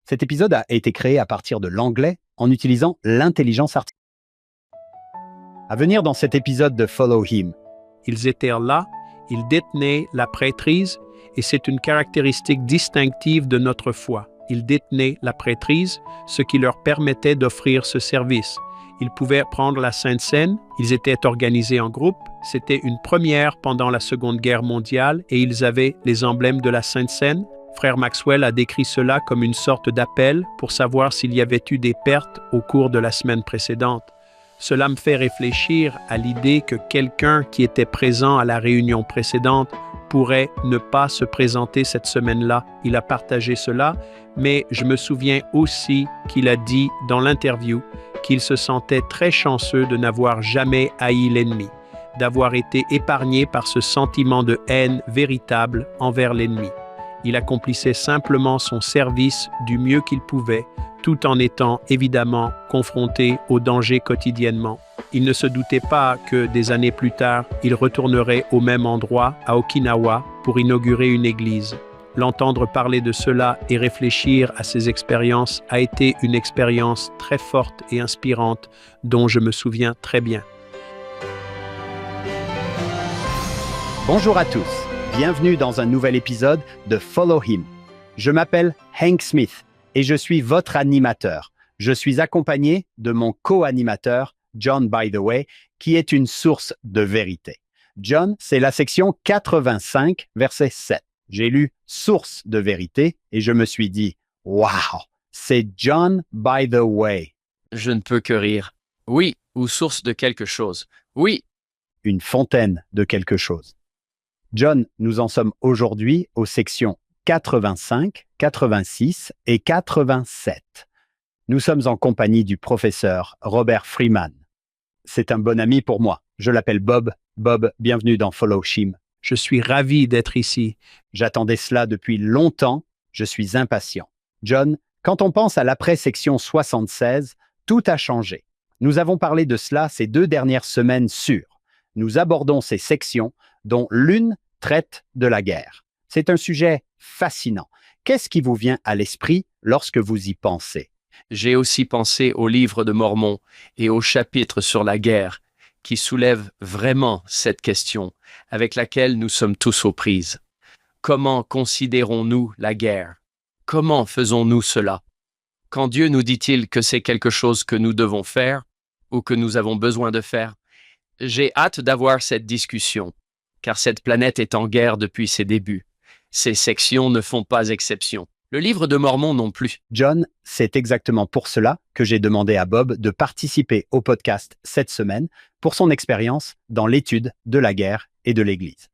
Cet épisode a été créé à partir de l'anglais en utilisant l'intelligence artificielle. À venir dans cet épisode de Follow Him. Ils étaient là, ils détenaient la prêtrise, et c'est une caractéristique distinctive de notre foi. Ils détenaient la prêtrise, ce qui leur permettait d'offrir ce service. Ils pouvaient prendre la Sainte Seine, ils étaient organisés en groupe, c'était une première pendant la Seconde Guerre mondiale et ils avaient les emblèmes de la Sainte Seine. Frère Maxwell a décrit cela comme une sorte d'appel pour savoir s'il y avait eu des pertes au cours de la semaine précédente. Cela me fait réfléchir à l'idée que quelqu'un qui était présent à la réunion précédente pourrait ne pas se présenter cette semaine-là. Il a partagé cela, mais je me souviens aussi qu'il a dit dans l'interview qu'il se sentait très chanceux de n'avoir jamais haï l'ennemi, d'avoir été épargné par ce sentiment de haine véritable envers l'ennemi. Il accomplissait simplement son service du mieux qu'il pouvait, tout en étant évidemment confronté aux dangers quotidiennement. Il ne se doutait pas que des années plus tard, il retournerait au même endroit, à Okinawa, pour inaugurer une église. L'entendre parler de cela et réfléchir à ses expériences a été une expérience très forte et inspirante dont je me souviens très bien. Bonjour à tous, bienvenue dans un nouvel épisode de Follow Him. Je m'appelle Hank Smith et je suis votre animateur. Je suis accompagné de mon co-animateur, John By The Way, qui est une source de vérité. John, c'est la section 85, verset 7. J'ai lu « source de vérité » et je me suis dit « Wow, c'est John By The Way ». Je ne peux que rire. Oui, ou source de quelque chose. Oui. Une fontaine de quelque chose. John, nous en sommes aujourd'hui aux sections 85, 86 et 87. Nous sommes en compagnie du professeur Robert Freeman. C'est un bon ami pour moi. Je l'appelle Bob. Bob, bienvenue dans Follow Him. Je suis ravi d'être ici. J'attendais cela depuis longtemps. Je suis impatient. John, quand on pense à l'après-section 76, tout a changé. Nous avons parlé de cela ces 2 dernières semaines sûres. Nous abordons ces sections, dont l'une traite de la guerre. C'est un sujet fascinant. Qu'est-ce qui vous vient à l'esprit lorsque vous y pensez? J'ai aussi pensé au livre de Mormon et au chapitre sur la guerre, qui soulève vraiment cette question avec laquelle nous sommes tous aux prises. Comment considérons-nous la guerre? Comment faisons-nous cela? Quand Dieu nous dit-il que c'est quelque chose que nous devons faire ou que nous avons besoin de faire? J'ai hâte d'avoir cette discussion, car cette planète est en guerre depuis ses débuts. Ces sections ne font pas exception. Le livre de Mormon non plus. John, c'est exactement pour cela que j'ai demandé à Bob de participer au podcast cette semaine pour son expérience dans l'étude de la guerre et de l'Église.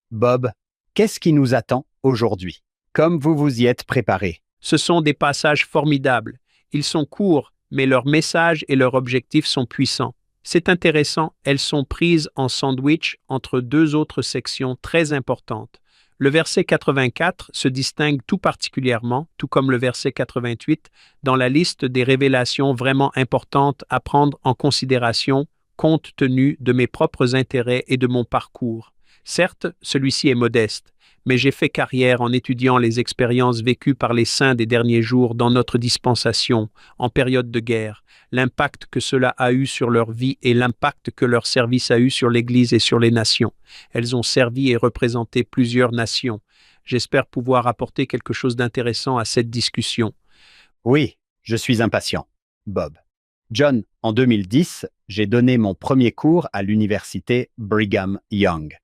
Bob, qu'est-ce qui nous attend aujourd'hui? Comme vous vous y êtes préparé. Ce sont des passages formidables. Ils sont courts, mais leur message et leur objectif sont puissants. C'est intéressant, elles sont prises en sandwich entre 2 autres sections très importantes. Le verset 84 se distingue tout particulièrement, tout comme le verset 88, dans la liste des révélations vraiment importantes à prendre en considération compte tenu de mes propres intérêts et de mon parcours. Certes, celui-ci est modeste, mais j'ai fait carrière en étudiant les expériences vécues par les saints des derniers jours dans notre dispensation, en période de guerre, l'impact que cela a eu sur leur vie et l'impact que leur service a eu sur l'Église et sur les nations. Elles ont servi et représenté plusieurs nations. J'espère pouvoir apporter quelque chose d'intéressant à cette discussion. Oui, je suis impatient. Bob. John, en 2010, j'ai donné mon premier cours à l'université Brigham Young.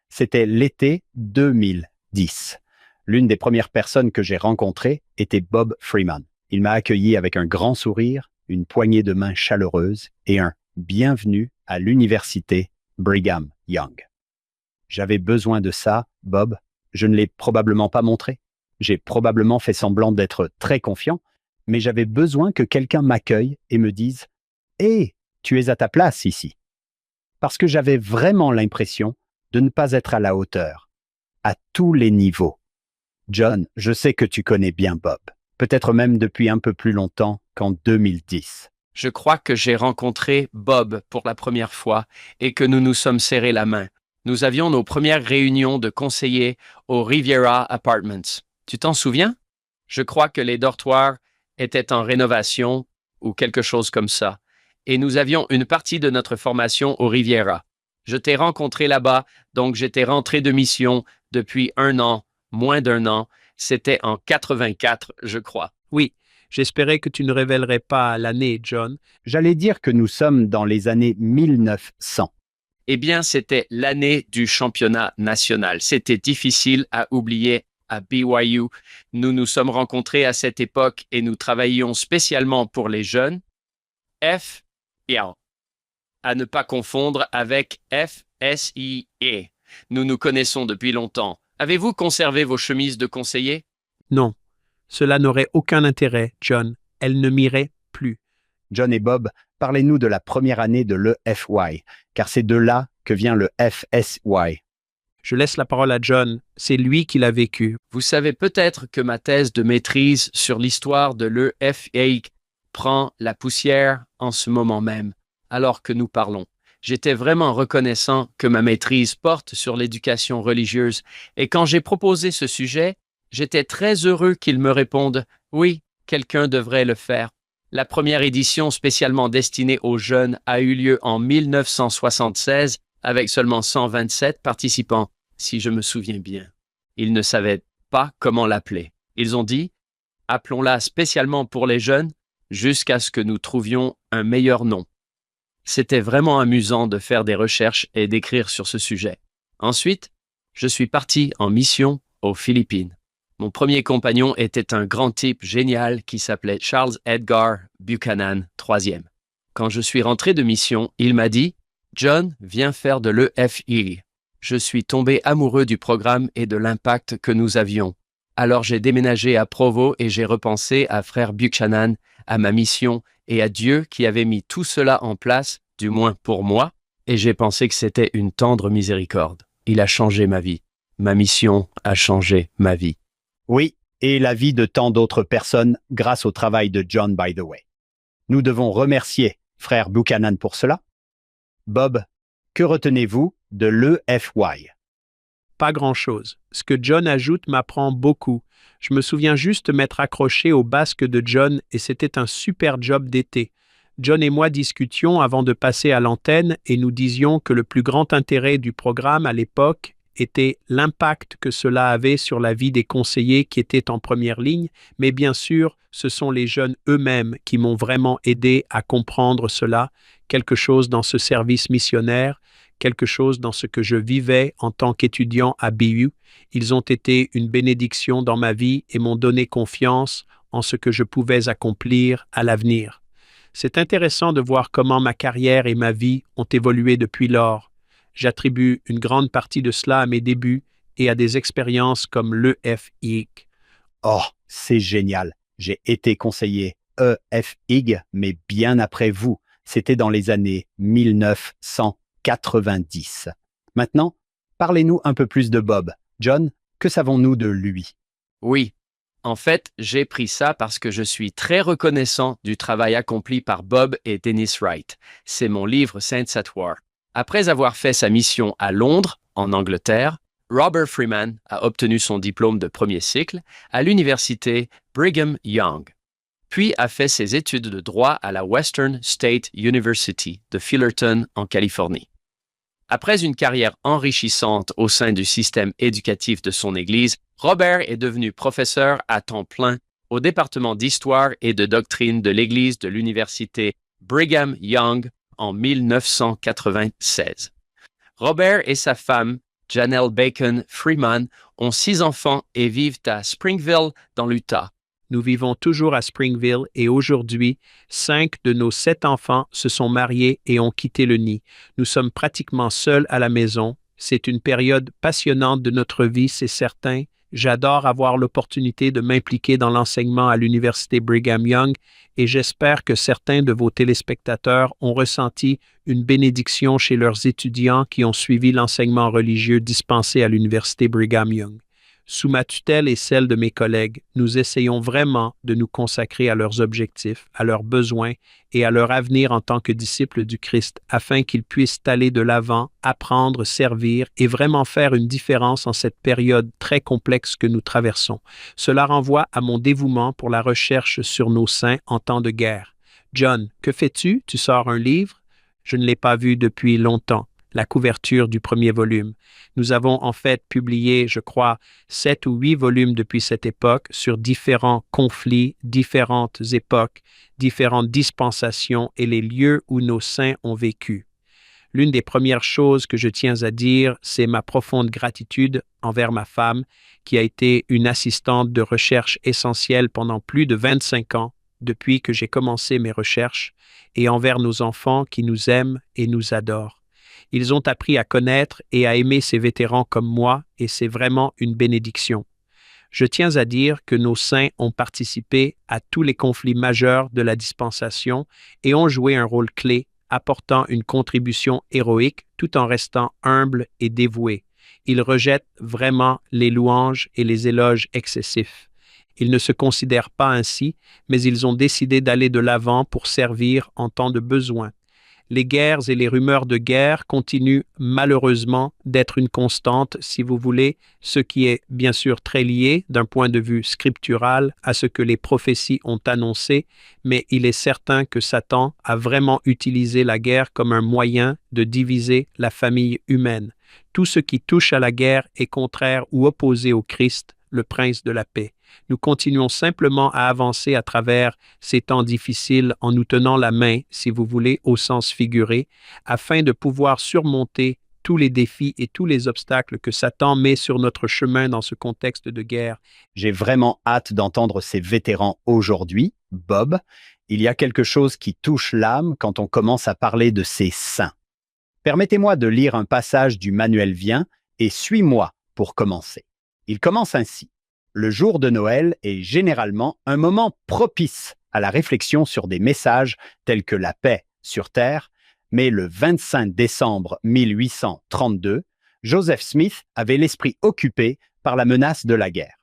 C'était l'été 2010. L'une des premières personnes que j'ai rencontrées était Bob Freeman. Il m'a accueilli avec un grand sourire, une poignée de main chaleureuse et un « bienvenue à l'université Brigham Young ». J'avais besoin de ça, Bob. Je ne l'ai probablement pas montré. J'ai probablement fait semblant d'être très confiant, mais j'avais besoin que quelqu'un m'accueille et me dise « Hé, tu es à ta place ici ». Parce que j'avais vraiment l'impression de ne pas être à la hauteur, à tous les niveaux. John, je sais que tu connais bien Bob, peut-être même depuis un peu plus longtemps qu'en 2010. Je crois que j'ai rencontré Bob pour la première fois et que nous nous sommes serrés la main. Nous avions nos premières réunions de conseillers au Riviera Apartments. Tu t'en souviens? Je crois que les dortoirs étaient en rénovation ou quelque chose comme ça. Et nous avions une partie de notre formation au Riviera. Je t'ai rencontré là-bas, donc j'étais rentré de mission depuis 1 an, moins d'1 an. C'était en 84, je crois. Oui, j'espérais que tu ne révélerais pas l'année, John. J'allais dire que nous sommes dans les années 1900. Eh bien, c'était l'année du championnat national. C'était difficile à oublier à BYU. Nous nous sommes rencontrés à cette époque et nous travaillions spécialement pour les jeunes. FIA. À ne pas confondre avec FSIE. Nous nous connaissons depuis longtemps. Avez-vous conservé vos chemises de conseiller? Non, cela n'aurait aucun intérêt, John. Elle ne m'irait plus. John et Bob, parlez-nous de la première année de l'EFY, car c'est de là que vient le FSY. Je laisse la parole à John. C'est lui qui l'a vécu. Vous savez peut-être que ma thèse de maîtrise sur l'histoire de l'EFA prend la poussière en ce moment même, alors que nous parlons. J'étais vraiment reconnaissant que ma maîtrise porte sur l'éducation religieuse, et quand j'ai proposé ce sujet, j'étais très heureux qu'ils me répondent « Oui, quelqu'un devrait le faire ». La première édition spécialement destinée aux jeunes a eu lieu en 1976 avec seulement 127 participants, si je me souviens bien. Ils ne savaient pas comment l'appeler. Ils ont dit « Appelons-la spécialement pour les jeunes jusqu'à ce que nous trouvions un meilleur nom ». C'était vraiment amusant de faire des recherches et d'écrire sur ce sujet. Ensuite, je suis parti en mission aux Philippines. Mon premier compagnon était un grand type génial qui s'appelait Charles Edgar Buchanan, 3e. Quand je suis rentré de mission, il m'a dit « John, viens faire de l'EFI ». Je suis tombé amoureux du programme et de l'impact que nous avions. Alors j'ai déménagé à Provo et j'ai repensé à frère Buchanan, à ma mission et à Dieu qui avait mis tout cela en place, du moins pour moi, et j'ai pensé que c'était une tendre miséricorde. Il a changé ma vie. Ma mission a changé ma vie. Oui, et la vie de tant d'autres personnes grâce au travail de John, by the way. Nous devons remercier frère Buchanan pour cela. Bob, que retenez-vous de l'EFY? Pas grand-chose. Ce que John ajoute m'apprend beaucoup. Je me souviens juste m'être accroché au basque de John et c'était un super job d'été. John et moi discutions avant de passer à l'antenne et nous disions que le plus grand intérêt du programme à l'époque était l'impact que cela avait sur la vie des conseillers qui étaient en première ligne, mais bien sûr, ce sont les jeunes eux-mêmes qui m'ont vraiment aidé à comprendre cela, quelque chose dans ce service missionnaire, quelque chose dans ce que je vivais en tant qu'étudiant à BU. Ils ont été une bénédiction dans ma vie et m'ont donné confiance en ce que je pouvais accomplir à l'avenir. C'est intéressant de voir comment ma carrière et ma vie ont évolué depuis lors. J'attribue une grande partie de cela à mes débuts et à des expériences comme l'EFIG. Oh, c'est génial. J'ai été conseiller EFIG, mais bien après vous. C'était dans les années 1990. Maintenant, parlez-nous un peu plus de Bob. John, que savons-nous de lui? Oui. En fait, j'ai pris ça parce que je suis très reconnaissant du travail accompli par Bob et Dennis Wright. C'est mon livre Saints at War. Après avoir fait sa mission à Londres, en Angleterre, Robert Freeman a obtenu son diplôme de premier cycle à l'université Brigham Young, puis a fait ses études de droit à la Western State University de Fullerton, en Californie. Après une carrière enrichissante au sein du système éducatif de son Église, Robert est devenu professeur à temps plein au département d'histoire et de doctrine de l'Église de l'université Brigham Young en 1996. Robert et sa femme, Janelle Bacon Freeman, ont 6 enfants et vivent à Springville, dans l'Utah. Nous vivons toujours à Springville et aujourd'hui, 5 de nos 7 enfants se sont mariés et ont quitté le nid. Nous sommes pratiquement seuls à la maison. C'est une période passionnante de notre vie, c'est certain. J'adore avoir l'opportunité de m'impliquer dans l'enseignement à l'université Brigham Young et j'espère que certains de vos téléspectateurs ont ressenti une bénédiction chez leurs étudiants qui ont suivi l'enseignement religieux dispensé à l'université Brigham Young. Sous ma tutelle et celle de mes collègues, nous essayons vraiment de nous consacrer à leurs objectifs, à leurs besoins et à leur avenir en tant que disciples du Christ, afin qu'ils puissent aller de l'avant, apprendre, servir et vraiment faire une différence en cette période très complexe que nous traversons. Cela renvoie à mon dévouement pour la recherche sur nos saints en temps de guerre. John, que fais-tu? Tu sors un livre? Je ne l'ai pas vu depuis longtemps. La couverture du premier volume. Nous avons en fait publié, je crois, 7 ou 8 volumes depuis cette époque sur différents conflits, différentes époques, différentes dispensations et les lieux où nos saints ont vécu. L'une des premières choses que je tiens à dire, c'est ma profonde gratitude envers ma femme, qui a été une assistante de recherche essentielle pendant plus de 25 ans depuis que j'ai commencé mes recherches, et envers nos enfants qui nous aiment et nous adorent. Ils ont appris à connaître et à aimer ces vétérans comme moi, et c'est vraiment une bénédiction. Je tiens à dire que nos saints ont participé à tous les conflits majeurs de la dispensation et ont joué un rôle clé, apportant une contribution héroïque tout en restant humbles et dévoués. Ils rejettent vraiment les louanges et les éloges excessifs. Ils ne se considèrent pas ainsi, mais ils ont décidé d'aller de l'avant pour servir en temps de besoin. Les guerres et les rumeurs de guerre continuent malheureusement d'être une constante, si vous voulez, ce qui est bien sûr très lié d'un point de vue scriptural à ce que les prophéties ont annoncé, mais il est certain que Satan a vraiment utilisé la guerre comme un moyen de diviser la famille humaine. Tout ce qui touche à la guerre est contraire ou opposé au Christ, le prince de la paix. Nous continuons simplement à avancer à travers ces temps difficiles en nous tenant la main, si vous voulez, au sens figuré, afin de pouvoir surmonter tous les défis et tous les obstacles que Satan met sur notre chemin dans ce contexte de guerre. J'ai vraiment hâte d'entendre ces vétérans aujourd'hui, Bob. Il y a quelque chose qui touche l'âme quand on commence à parler de ces saints. Permettez-moi de lire un passage du Manuel Vien et suis-moi pour commencer. Il commence ainsi. Le jour de Noël est généralement un moment propice à la réflexion sur des messages tels que la paix sur Terre, mais le 25 décembre 1832, Joseph Smith avait l'esprit occupé par la menace de la guerre.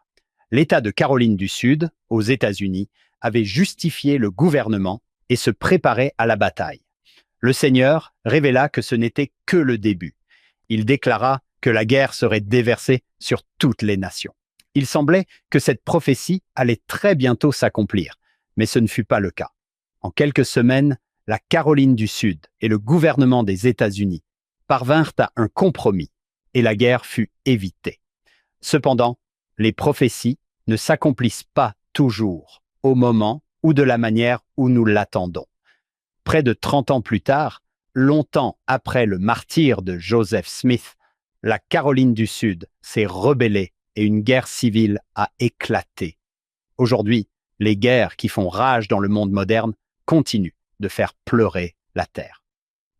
L'État de Caroline du Sud, aux États-Unis, avait justifié le gouvernement et se préparait à la bataille. Le Seigneur révéla que ce n'était que le début. Il déclara que la guerre serait déversée sur toutes les nations. Il semblait que cette prophétie allait très bientôt s'accomplir, mais ce ne fut pas le cas. En quelques semaines, la Caroline du Sud et le gouvernement des États-Unis parvinrent à un compromis et la guerre fut évitée. Cependant, les prophéties ne s'accomplissent pas toujours au moment ou de la manière où nous l'attendons. Près de 30 ans plus tard, longtemps après le martyre de Joseph Smith, la Caroline du Sud s'est rebellée et une guerre civile a éclaté. Aujourd'hui, les guerres qui font rage dans le monde moderne continuent de faire pleurer la terre.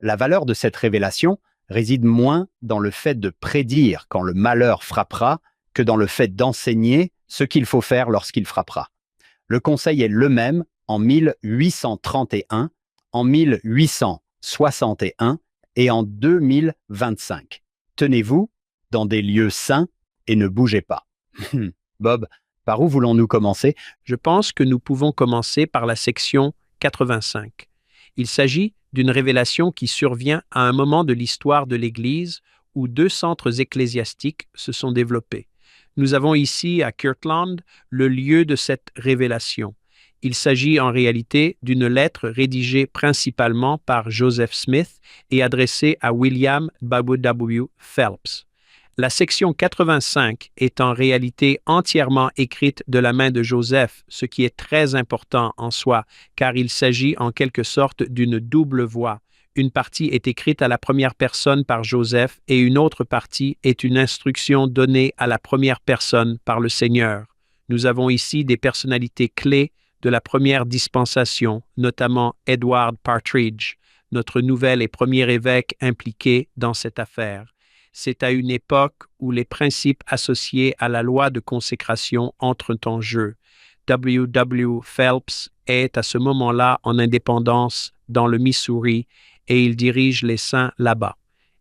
La valeur de cette révélation réside moins dans le fait de prédire quand le malheur frappera que dans le fait d'enseigner ce qu'il faut faire lorsqu'il frappera. Le conseil est le même en 1831, en 1861 et en 2025. Tenez-vous dans des lieux saints et ne bougez pas. Bob, par où voulons-nous commencer? Je pense que nous pouvons commencer par la section 85. Il s'agit d'une révélation qui survient à un moment de l'histoire de l'Église où 2 centres ecclésiastiques se sont développés. Nous avons ici à Kirtland le lieu de cette révélation. Il s'agit en réalité d'une lettre rédigée principalement par Joseph Smith et adressée à William W. Phelps. La section 85 est en réalité entièrement écrite de la main de Joseph, ce qui est très important en soi, car il s'agit en quelque sorte d'une double voix. Une partie est écrite à la première personne par Joseph et une autre partie est une instruction donnée à la première personne par le Seigneur. Nous avons ici des personnalités clés de la première dispensation, notamment Edward Partridge, notre nouvel et premier évêque impliqué dans cette affaire. C'est à une époque où les principes associés à la loi de consécration entrent en jeu. W. Phelps est à ce moment-là en indépendance dans le Missouri et il dirige les saints là-bas.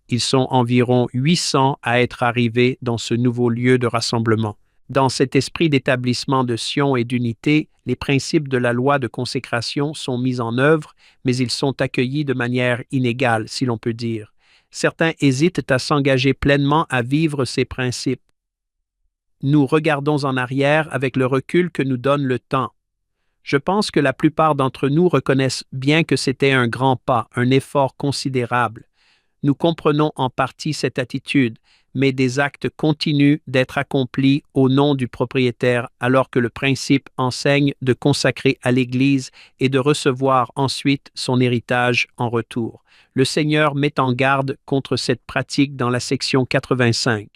Ils sont environ 800 à être arrivés dans ce nouveau lieu de rassemblement. Dans cet esprit d'établissement de Sion et d'unité, les principes de la loi de consécration sont mis en œuvre, mais ils sont accueillis de manière inégale, si l'on peut dire. Certains hésitent à s'engager pleinement à vivre ces principes. Nous regardons en arrière avec le recul que nous donne le temps. Je pense que la plupart d'entre nous reconnaissent bien que c'était un grand pas, un effort considérable. Nous comprenons en partie cette attitude, mais des actes continuent d'être accomplis au nom du propriétaire alors que le principe enseigne de consacrer à l'Église et de recevoir ensuite son héritage en retour. Le Seigneur met en garde contre cette pratique dans la section 85.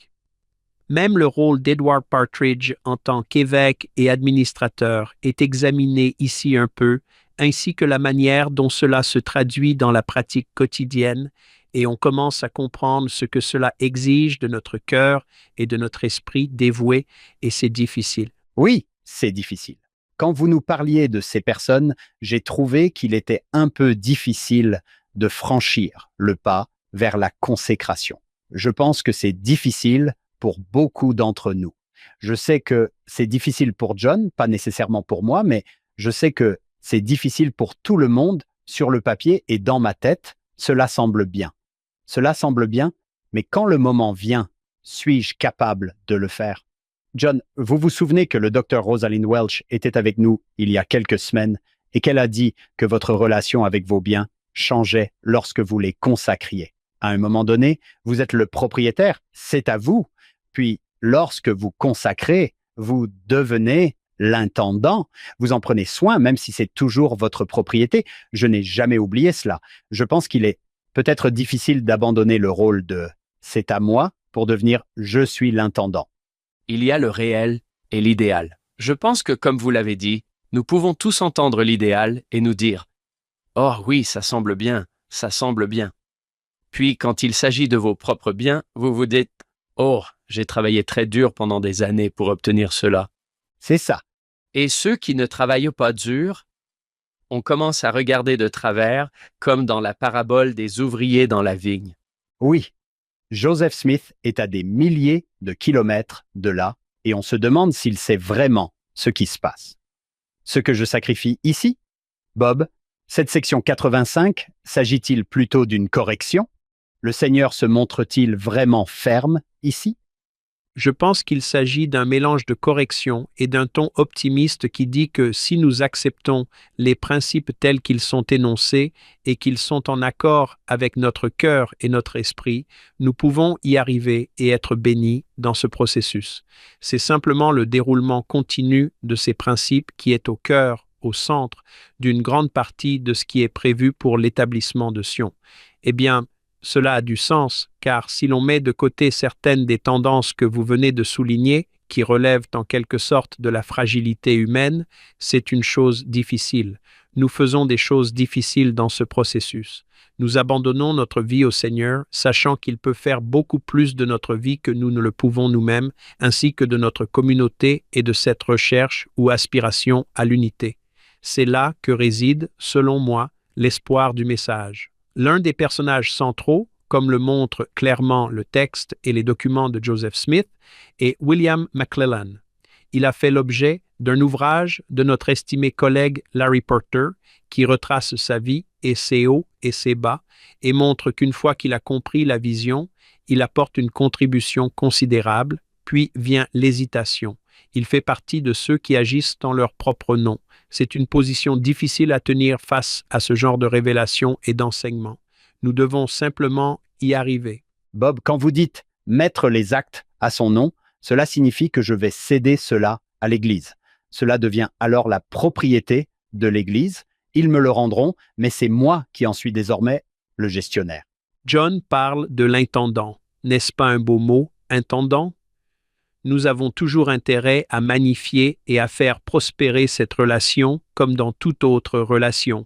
Même le rôle d'Edward Partridge en tant qu'évêque et administrateur est examiné ici un peu, ainsi que la manière dont cela se traduit dans la pratique quotidienne, et on commence à comprendre ce que cela exige de notre cœur et de notre esprit dévoué, et c'est difficile. Oui, c'est difficile. Quand vous nous parliez de ces personnes, j'ai trouvé qu'il était un peu difficile de franchir le pas vers la consécration. Je pense que c'est difficile pour beaucoup d'entre nous. Je sais que c'est difficile pour John, pas nécessairement pour moi, mais je sais que c'est difficile pour tout le monde sur le papier et dans ma tête, cela semble bien. Cela semble bien, mais quand le moment vient, suis-je capable de le faire? John, vous vous souvenez que le docteur Rosalind Welch était avec nous il y a quelques semaines et qu'elle a dit que votre relation avec vos biens changeait lorsque vous les consacriez. À un moment donné, vous êtes le propriétaire, c'est à vous. Puis, lorsque vous consacrez, vous devenez l'intendant. Vous en prenez soin, même si c'est toujours votre propriété. Je n'ai jamais oublié cela. Je pense qu'il est peut-être difficile d'abandonner le rôle de « c'est à moi » pour devenir « je suis l'intendant ». Il y a le réel et l'idéal. Je pense que, comme vous l'avez dit, nous pouvons tous entendre l'idéal et nous dire « Oh oui, ça semble bien, ça semble bien ». Puis, quand il s'agit de vos propres biens, vous vous dites « Oh, j'ai travaillé très dur pendant des années pour obtenir cela. » C'est ça. Et ceux qui ne travaillent pas dur, on commence à regarder de travers, comme dans la parabole des ouvriers dans la vigne. Oui, Joseph Smith est à des milliers de kilomètres de là et on se demande s'il sait vraiment ce qui se passe. Ce que je sacrifie ici, Bob, cette section 85, s'agit-il plutôt d'une correction? Le Seigneur se montre-t-il vraiment ferme ici? Je pense qu'il s'agit d'un mélange de correction et d'un ton optimiste qui dit que si nous acceptons les principes tels qu'ils sont énoncés et qu'ils sont en accord avec notre cœur et notre esprit, nous pouvons y arriver et être bénis dans ce processus. C'est simplement le déroulement continu de ces principes qui est au cœur, au centre, d'une grande partie de ce qui est prévu pour l'établissement de Sion. Eh bien, cela a du sens, car si l'on met de côté certaines des tendances que vous venez de souligner, qui relèvent en quelque sorte de la fragilité humaine, c'est une chose difficile. Nous faisons des choses difficiles dans ce processus. Nous abandonnons notre vie au Seigneur, sachant qu'il peut faire beaucoup plus de notre vie que nous ne le pouvons nous-mêmes, ainsi que de notre communauté et de cette recherche ou aspiration à l'unité. C'est là que réside, selon moi, l'espoir du message. L'un des personnages centraux, comme le montrent clairement le texte et les documents de Joseph Smith, est William McClellan. Il a fait l'objet d'un ouvrage de notre estimé collègue Larry Porter qui retrace sa vie et ses hauts et ses bas et montre qu'une fois qu'il a compris la vision, il apporte une contribution considérable, puis vient l'hésitation. Il fait partie de ceux qui agissent en leur propre nom. C'est une position difficile à tenir face à ce genre de révélation et d'enseignement. Nous devons simplement y arriver. Bob, quand vous dites « mettre les actes à son nom », cela signifie que je vais céder cela à l'Église. Cela devient alors la propriété de l'Église. Ils me le rendront, mais c'est moi qui en suis désormais le gestionnaire. John parle de l'intendant. N'est-ce pas un beau mot, intendant? Nous avons toujours intérêt à magnifier et à faire prospérer cette relation comme dans toute autre relation.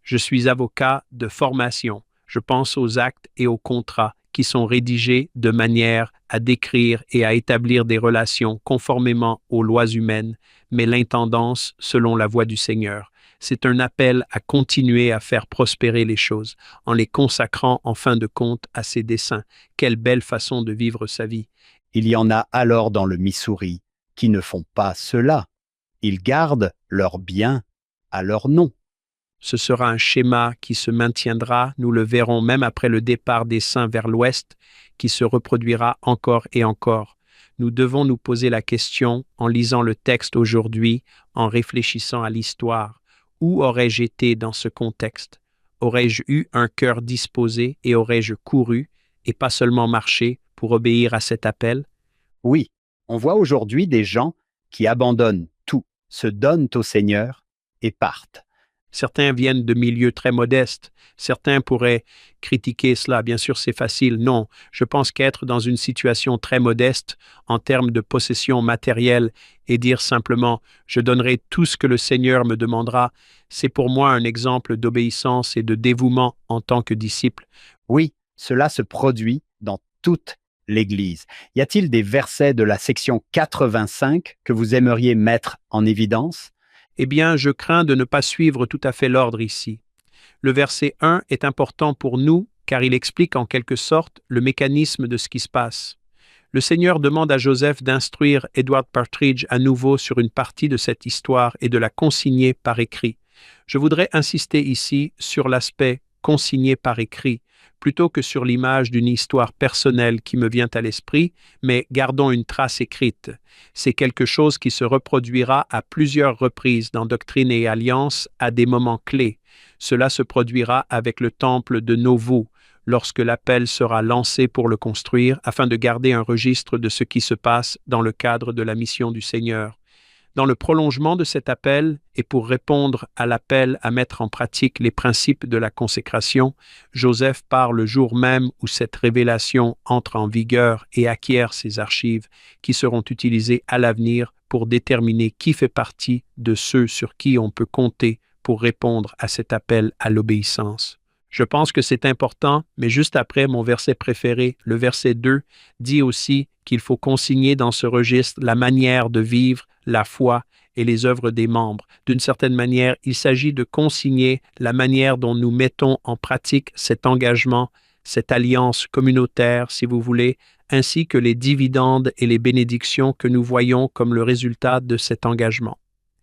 Je suis avocat de formation. Je pense aux actes et aux contrats qui sont rédigés de manière à décrire et à établir des relations conformément aux lois humaines, mais l'intendance selon la voie du Seigneur. C'est un appel à continuer à faire prospérer les choses en les consacrant en fin de compte à ses desseins. Quelle belle façon de vivre sa vie! Il y en a alors dans le Missouri qui ne font pas cela. Ils gardent leurs biens à leur nom. Ce sera un schéma qui se maintiendra, nous le verrons même après le départ des saints vers l'ouest, qui se reproduira encore et encore. Nous devons nous poser la question, en lisant le texte aujourd'hui, en réfléchissant à l'histoire. Où aurais-je été dans ce contexte? Aurais-je eu un cœur disposé et aurais-je couru, et pas seulement marché, pour obéir à cet appel? Oui, on voit aujourd'hui des gens qui abandonnent tout, se donnent au Seigneur et partent. Certains viennent de milieux très modestes. Certains pourraient critiquer cela. Bien sûr, c'est facile. Non, je pense qu'être dans une situation très modeste en termes de possession matérielle et dire simplement « je donnerai tout ce que le Seigneur me demandera », c'est pour moi un exemple d'obéissance et de dévouement en tant que disciple. Oui, cela se produit dans toute l'Église. Y a-t-il des versets de la section 85 que vous aimeriez mettre en évidence? Eh bien, je crains de ne pas suivre tout à fait l'ordre ici. Le verset 1 est important pour nous car il explique en quelque sorte le mécanisme de ce qui se passe. Le Seigneur demande à Joseph d'instruire Edward Partridge à nouveau sur une partie de cette histoire et de la consigner par écrit. Je voudrais insister ici sur l'aspect consigné par écrit, plutôt que sur l'image d'une histoire personnelle qui me vient à l'esprit, mais gardons une trace écrite. C'est quelque chose qui se reproduira à plusieurs reprises dans Doctrine et Alliance à des moments clés. Cela se produira avec le temple de Nauvoo, lorsque l'appel sera lancé pour le construire, afin de garder un registre de ce qui se passe dans le cadre de la mission du Seigneur. Dans le prolongement de cet appel, et pour répondre à l'appel à mettre en pratique les principes de la consécration, Joseph part le jour même où cette révélation entre en vigueur et acquiert ses archives, qui seront utilisées à l'avenir pour déterminer qui fait partie de ceux sur qui on peut compter pour répondre à cet appel à l'obéissance. Je pense que c'est important, mais juste après, mon verset préféré, le verset 2, dit aussi qu'il faut consigner dans ce registre la manière de vivre, la foi et les œuvres des membres. D'une certaine manière, il s'agit de consigner la manière dont nous mettons en pratique cet engagement, cette alliance communautaire, si vous voulez, ainsi que les dividendes et les bénédictions que nous voyons comme le résultat de cet engagement.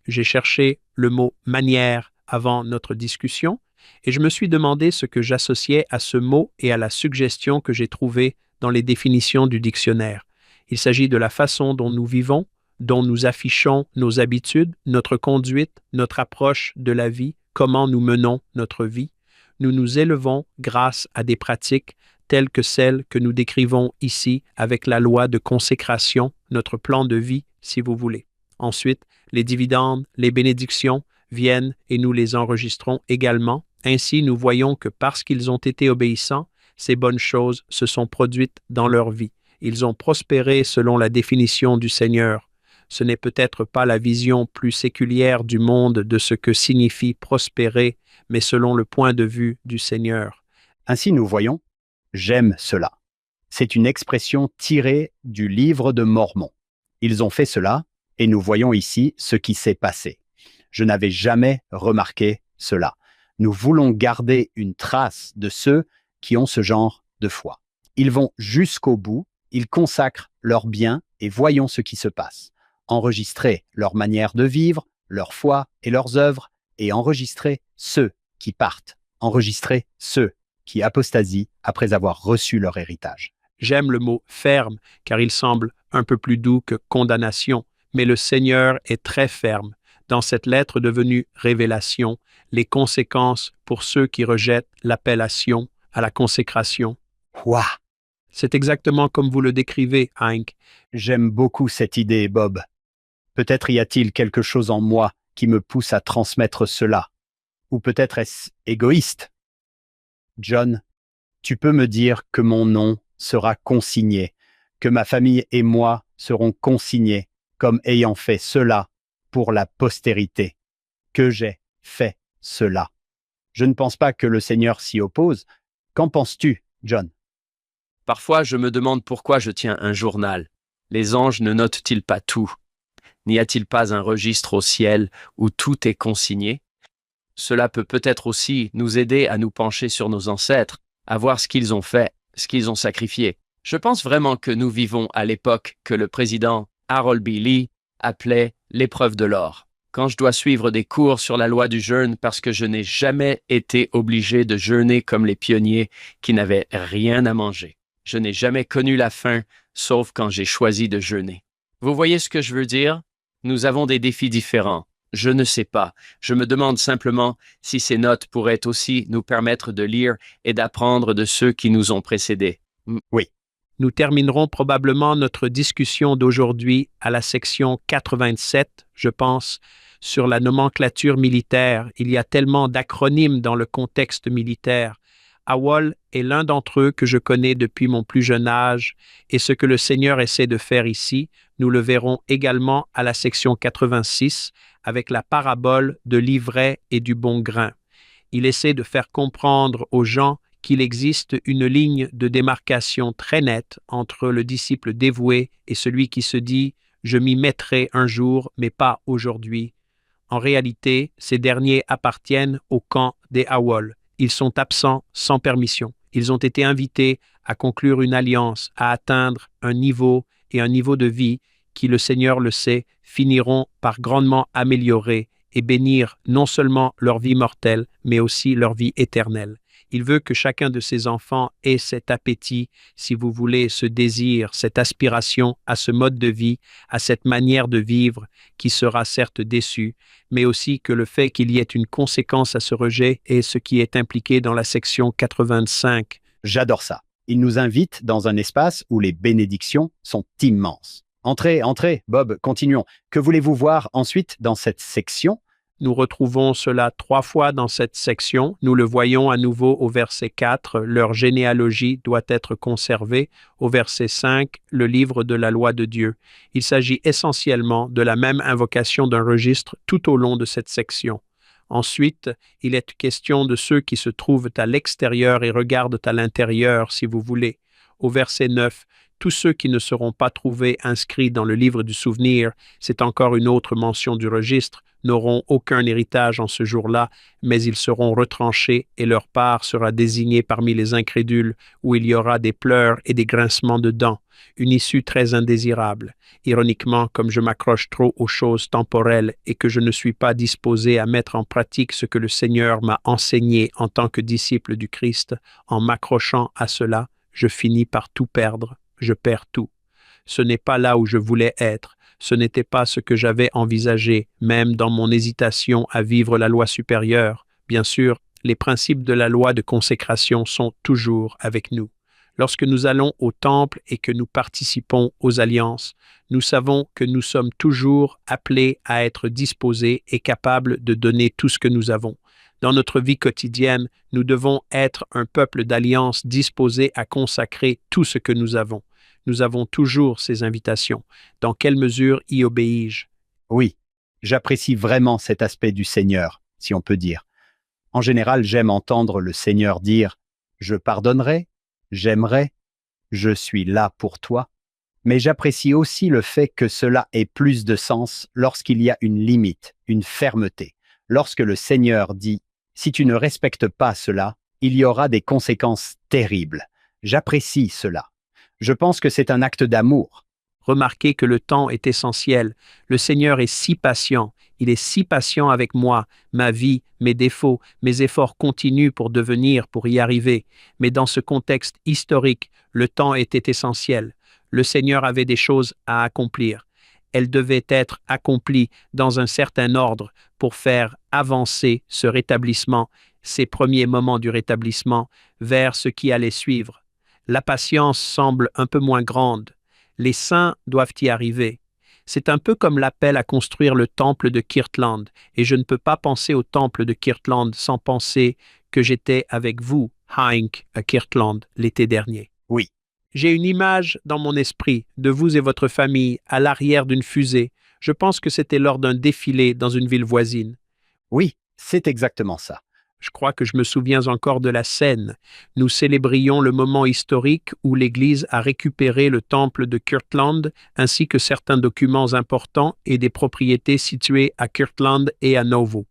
J'ai cherché le mot « manière » avant notre discussion, et je me suis demandé ce que j'associais à ce mot et à la suggestion que j'ai trouvée dans les définitions du dictionnaire. Il s'agit de la façon dont nous vivons, dont nous affichons nos habitudes, notre conduite, notre approche de la vie, comment nous menons notre vie. Nous nous élevons grâce à des pratiques telles que celles que nous décrivons ici avec la loi de consécration, notre plan de vie, si vous voulez. Ensuite, les dividendes, les bénédictions viennent et nous les enregistrons également. Ainsi, nous voyons que parce qu'ils ont été obéissants, ces bonnes choses se sont produites dans leur vie. Ils ont prospéré selon la définition du Seigneur. Ce n'est peut-être pas la vision plus séculière du monde de ce que signifie prospérer, mais selon le point de vue du Seigneur. Ainsi nous voyons « j'aime cela ». C'est une expression tirée du livre de Mormon. Ils ont fait cela, et nous voyons ici ce qui s'est passé. Je n'avais jamais remarqué cela. Nous voulons garder une trace de ceux qui ont ce genre de foi. Ils vont jusqu'au bout, ils consacrent leurs biens et voyons ce qui se passe. Enregistrer leur manière de vivre, leur foi et leurs œuvres, et enregistrer ceux qui partent, enregistrer ceux qui apostasient après avoir reçu leur héritage. J'aime le mot « ferme » car il semble un peu plus doux que « condamnation », mais le Seigneur est très ferme. Dans cette lettre devenue « révélation », les conséquences pour ceux qui rejettent l'appellation à la consécration. Ouah! C'est exactement comme vous le décrivez, Hank. J'aime beaucoup cette idée, Bob. Peut-être y a-t-il quelque chose en moi qui me pousse à transmettre cela. Ou peut-être est-ce égoïste. John, tu peux me dire que mon nom sera consigné, que ma famille et moi serons consignés comme ayant fait cela pour la postérité, que j'ai fait cela. Je ne pense pas que le Seigneur s'y oppose. Qu'en penses-tu, John? Parfois, je me demande pourquoi je tiens un journal. Les anges ne notent-ils pas tout? N'y a-t-il pas un registre au ciel où tout est consigné? Cela peut peut-être aussi nous aider à nous pencher sur nos ancêtres, à voir ce qu'ils ont fait, ce qu'ils ont sacrifié. Je pense vraiment que nous vivons à l'époque que le président Harold B. Lee appelait l'épreuve de l'or. Quand je dois suivre des cours sur la loi du jeûne parce que je n'ai jamais été obligé de jeûner comme les pionniers qui n'avaient rien à manger. Je n'ai jamais connu la faim, sauf quand j'ai choisi de jeûner. Vous voyez ce que je veux dire? Nous avons des défis différents. Je ne sais pas. Je me demande simplement si ces notes pourraient aussi nous permettre de lire et d'apprendre de ceux qui nous ont précédés. Oui. Nous terminerons probablement notre discussion d'aujourd'hui à la section 87, je pense, sur la nomenclature militaire. Il y a tellement d'acronymes dans le contexte militaire. AWOL est l'un d'entre eux que je connais depuis mon plus jeune âge, et ce que le Seigneur essaie de faire ici, nous le verrons également à la section 86, avec la parabole de l'ivraie et du bon grain. Il essaie de faire comprendre aux gens qu'il existe une ligne de démarcation très nette entre le disciple dévoué et celui qui se dit « je m'y mettrai un jour, mais pas aujourd'hui ». En réalité, ces derniers appartiennent au camp des AWOL. Ils sont absents sans permission. Ils ont été invités à conclure une alliance, à atteindre un niveau et un niveau de vie qui, le Seigneur le sait, finiront par grandement améliorer et bénir non seulement leur vie mortelle, mais aussi leur vie éternelle. Il veut que chacun de ses enfants ait cet appétit, si vous voulez, ce désir, cette aspiration à ce mode de vie, à cette manière de vivre qui sera certes déçu, mais aussi que le fait qu'il y ait une conséquence à ce rejet est ce qui est impliqué dans la section 85. J'adore ça. Il nous invite dans un espace où les bénédictions sont immenses. Entrez, entrez, Bob, continuons. Que voulez-vous voir ensuite dans cette section? Nous retrouvons cela 3 fois dans cette section. Nous le voyons à nouveau au verset 4, leur généalogie doit être conservée. Au verset 5, le livre de la loi de Dieu. Il s'agit essentiellement de la même invocation d'un registre tout au long de cette section. Ensuite, il est question de ceux qui se trouvent à l'extérieur et regardent à l'intérieur, si vous voulez. Au verset 9, tous ceux qui ne seront pas trouvés inscrits dans le livre du souvenir, c'est encore une autre mention du registre, n'auront aucun héritage en ce jour-là, mais ils seront retranchés et leur part sera désignée parmi les incrédules, où il y aura des pleurs et des grincements de dents, une issue très indésirable. Ironiquement, comme je m'accroche trop aux choses temporelles et que je ne suis pas disposé à mettre en pratique ce que le Seigneur m'a enseigné en tant que disciple du Christ, en m'accrochant à cela, je finis par tout perdre, je perds tout. Ce n'est pas là où je voulais être. Ce n'était pas ce que j'avais envisagé, même dans mon hésitation à vivre la loi supérieure. Bien sûr, les principes de la loi de consécration sont toujours avec nous. Lorsque nous allons au temple et que nous participons aux alliances, nous savons que nous sommes toujours appelés à être disposés et capables de donner tout ce que nous avons. Dans notre vie quotidienne, nous devons être un peuple d'alliance disposé à consacrer tout ce que nous avons. Nous avons toujours ces invitations. Dans quelle mesure y obéis-je? Oui, j'apprécie vraiment cet aspect du Seigneur, si on peut dire. En général, j'aime entendre le Seigneur dire « Je pardonnerai, j'aimerai, je suis là pour toi ». Mais j'apprécie aussi le fait que cela ait plus de sens lorsqu'il y a une limite, une fermeté. Lorsque le Seigneur dit « Si tu ne respectes pas cela, il y aura des conséquences terribles ». J'apprécie cela. Je pense que c'est un acte d'amour. Remarquez que le temps est essentiel. Le Seigneur est si patient. Il est si patient avec moi, ma vie, mes défauts, mes efforts continus pour y arriver. Mais dans ce contexte historique, le temps était essentiel. Le Seigneur avait des choses à accomplir. Elles devaient être accomplies dans un certain ordre pour faire avancer ce rétablissement, ces premiers moments du rétablissement, vers ce qui allait suivre. La patience semble un peu moins grande. Les saints doivent y arriver. C'est un peu comme l'appel à construire le temple de Kirtland, et je ne peux pas penser au temple de Kirtland sans penser que j'étais avec vous, Hank, à Kirtland, l'été dernier. Oui. J'ai une image dans mon esprit de vous et votre famille à l'arrière d'une fusée. Je pense que c'était lors d'un défilé dans une ville voisine. Oui, c'est exactement ça. Je crois que je me souviens encore de la scène. Nous célébrions le moment historique où l'Église a récupéré le temple de Kirtland ainsi que certains documents importants et des propriétés situées à Kirtland et à Nauvoo.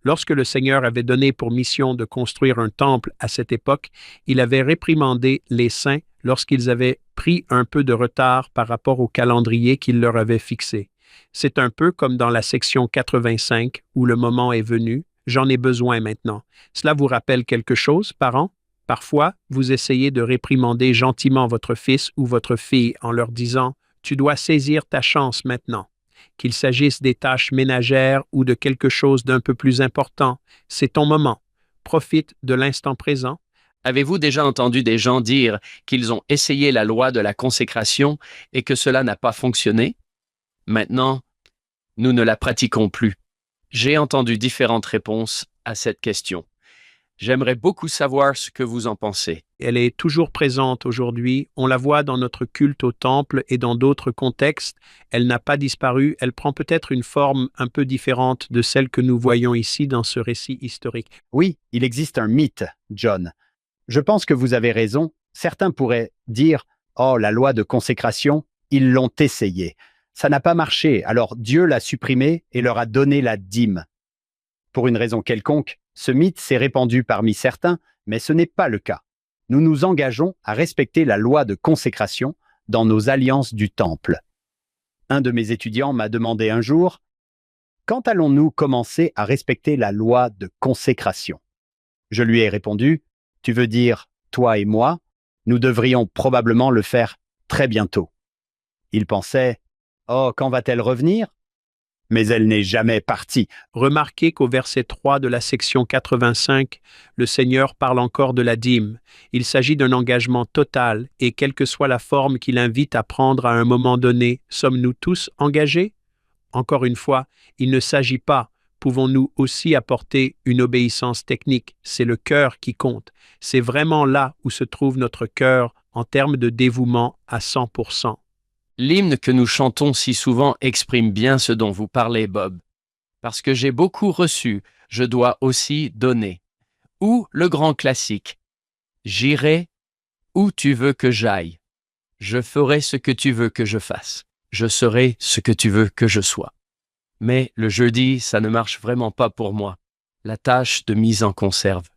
Lorsque le Seigneur avait donné pour mission de construire un temple à cette époque, il avait réprimandé les saints lorsqu'ils avaient pris un peu de retard par rapport au calendrier qu'il leur avait fixé. C'est un peu comme dans la section 85 où le moment est venu, j'en ai besoin maintenant. Cela vous rappelle quelque chose, parents? Parfois, vous essayez de réprimander gentiment votre fils ou votre fille en leur disant « Tu dois saisir ta chance maintenant ». Qu'il s'agisse des tâches ménagères ou de quelque chose d'un peu plus important, c'est ton moment. Profite de l'instant présent. Avez-vous déjà entendu des gens dire qu'ils ont essayé la loi de la consécration et que cela n'a pas fonctionné? Maintenant, nous ne la pratiquons plus. J'ai entendu différentes réponses à cette question. J'aimerais beaucoup savoir ce que vous en pensez. Elle est toujours présente aujourd'hui, on la voit dans notre culte au temple et dans d'autres contextes. Elle n'a pas disparu, elle prend peut-être une forme un peu différente de celle que nous voyons ici dans ce récit historique. Oui, il existe un mythe, John. Je pense que vous avez raison. Certains pourraient dire « Oh, la loi de consécration, ils l'ont essayé. Ça n'a pas marché, alors Dieu l'a supprimé et leur a donné la dîme. » Pour une raison quelconque, ce mythe s'est répandu parmi certains, mais ce n'est pas le cas. Nous nous engageons à respecter la loi de consécration dans nos alliances du temple. Un de mes étudiants m'a demandé un jour « Quand allons-nous commencer à respecter la loi de consécration ?» Je lui ai répondu « Tu veux dire, toi et moi, nous devrions probablement le faire très bientôt. » Il pensait « Oh, quand va-t-elle revenir ?» Mais elle n'est jamais partie. Remarquez qu'au verset 3 de la section 85, le Seigneur parle encore de la dîme. Il s'agit d'un engagement total et quelle que soit la forme qu'il invite à prendre à un moment donné, sommes-nous tous engagés? Encore une fois, il ne s'agit pas. Pouvons-nous aussi apporter une obéissance technique? C'est le cœur qui compte. C'est vraiment là où se trouve notre cœur en termes de dévouement à 100%. L'hymne que nous chantons si souvent exprime bien ce dont vous parlez, Bob. Parce que j'ai beaucoup reçu, je dois aussi donner. Ou le grand classique. J'irai où tu veux que j'aille. Je ferai ce que tu veux que je fasse. Je serai ce que tu veux que je sois. Mais le jeudi, ça ne marche vraiment pas pour moi. La tâche de mise en conserve.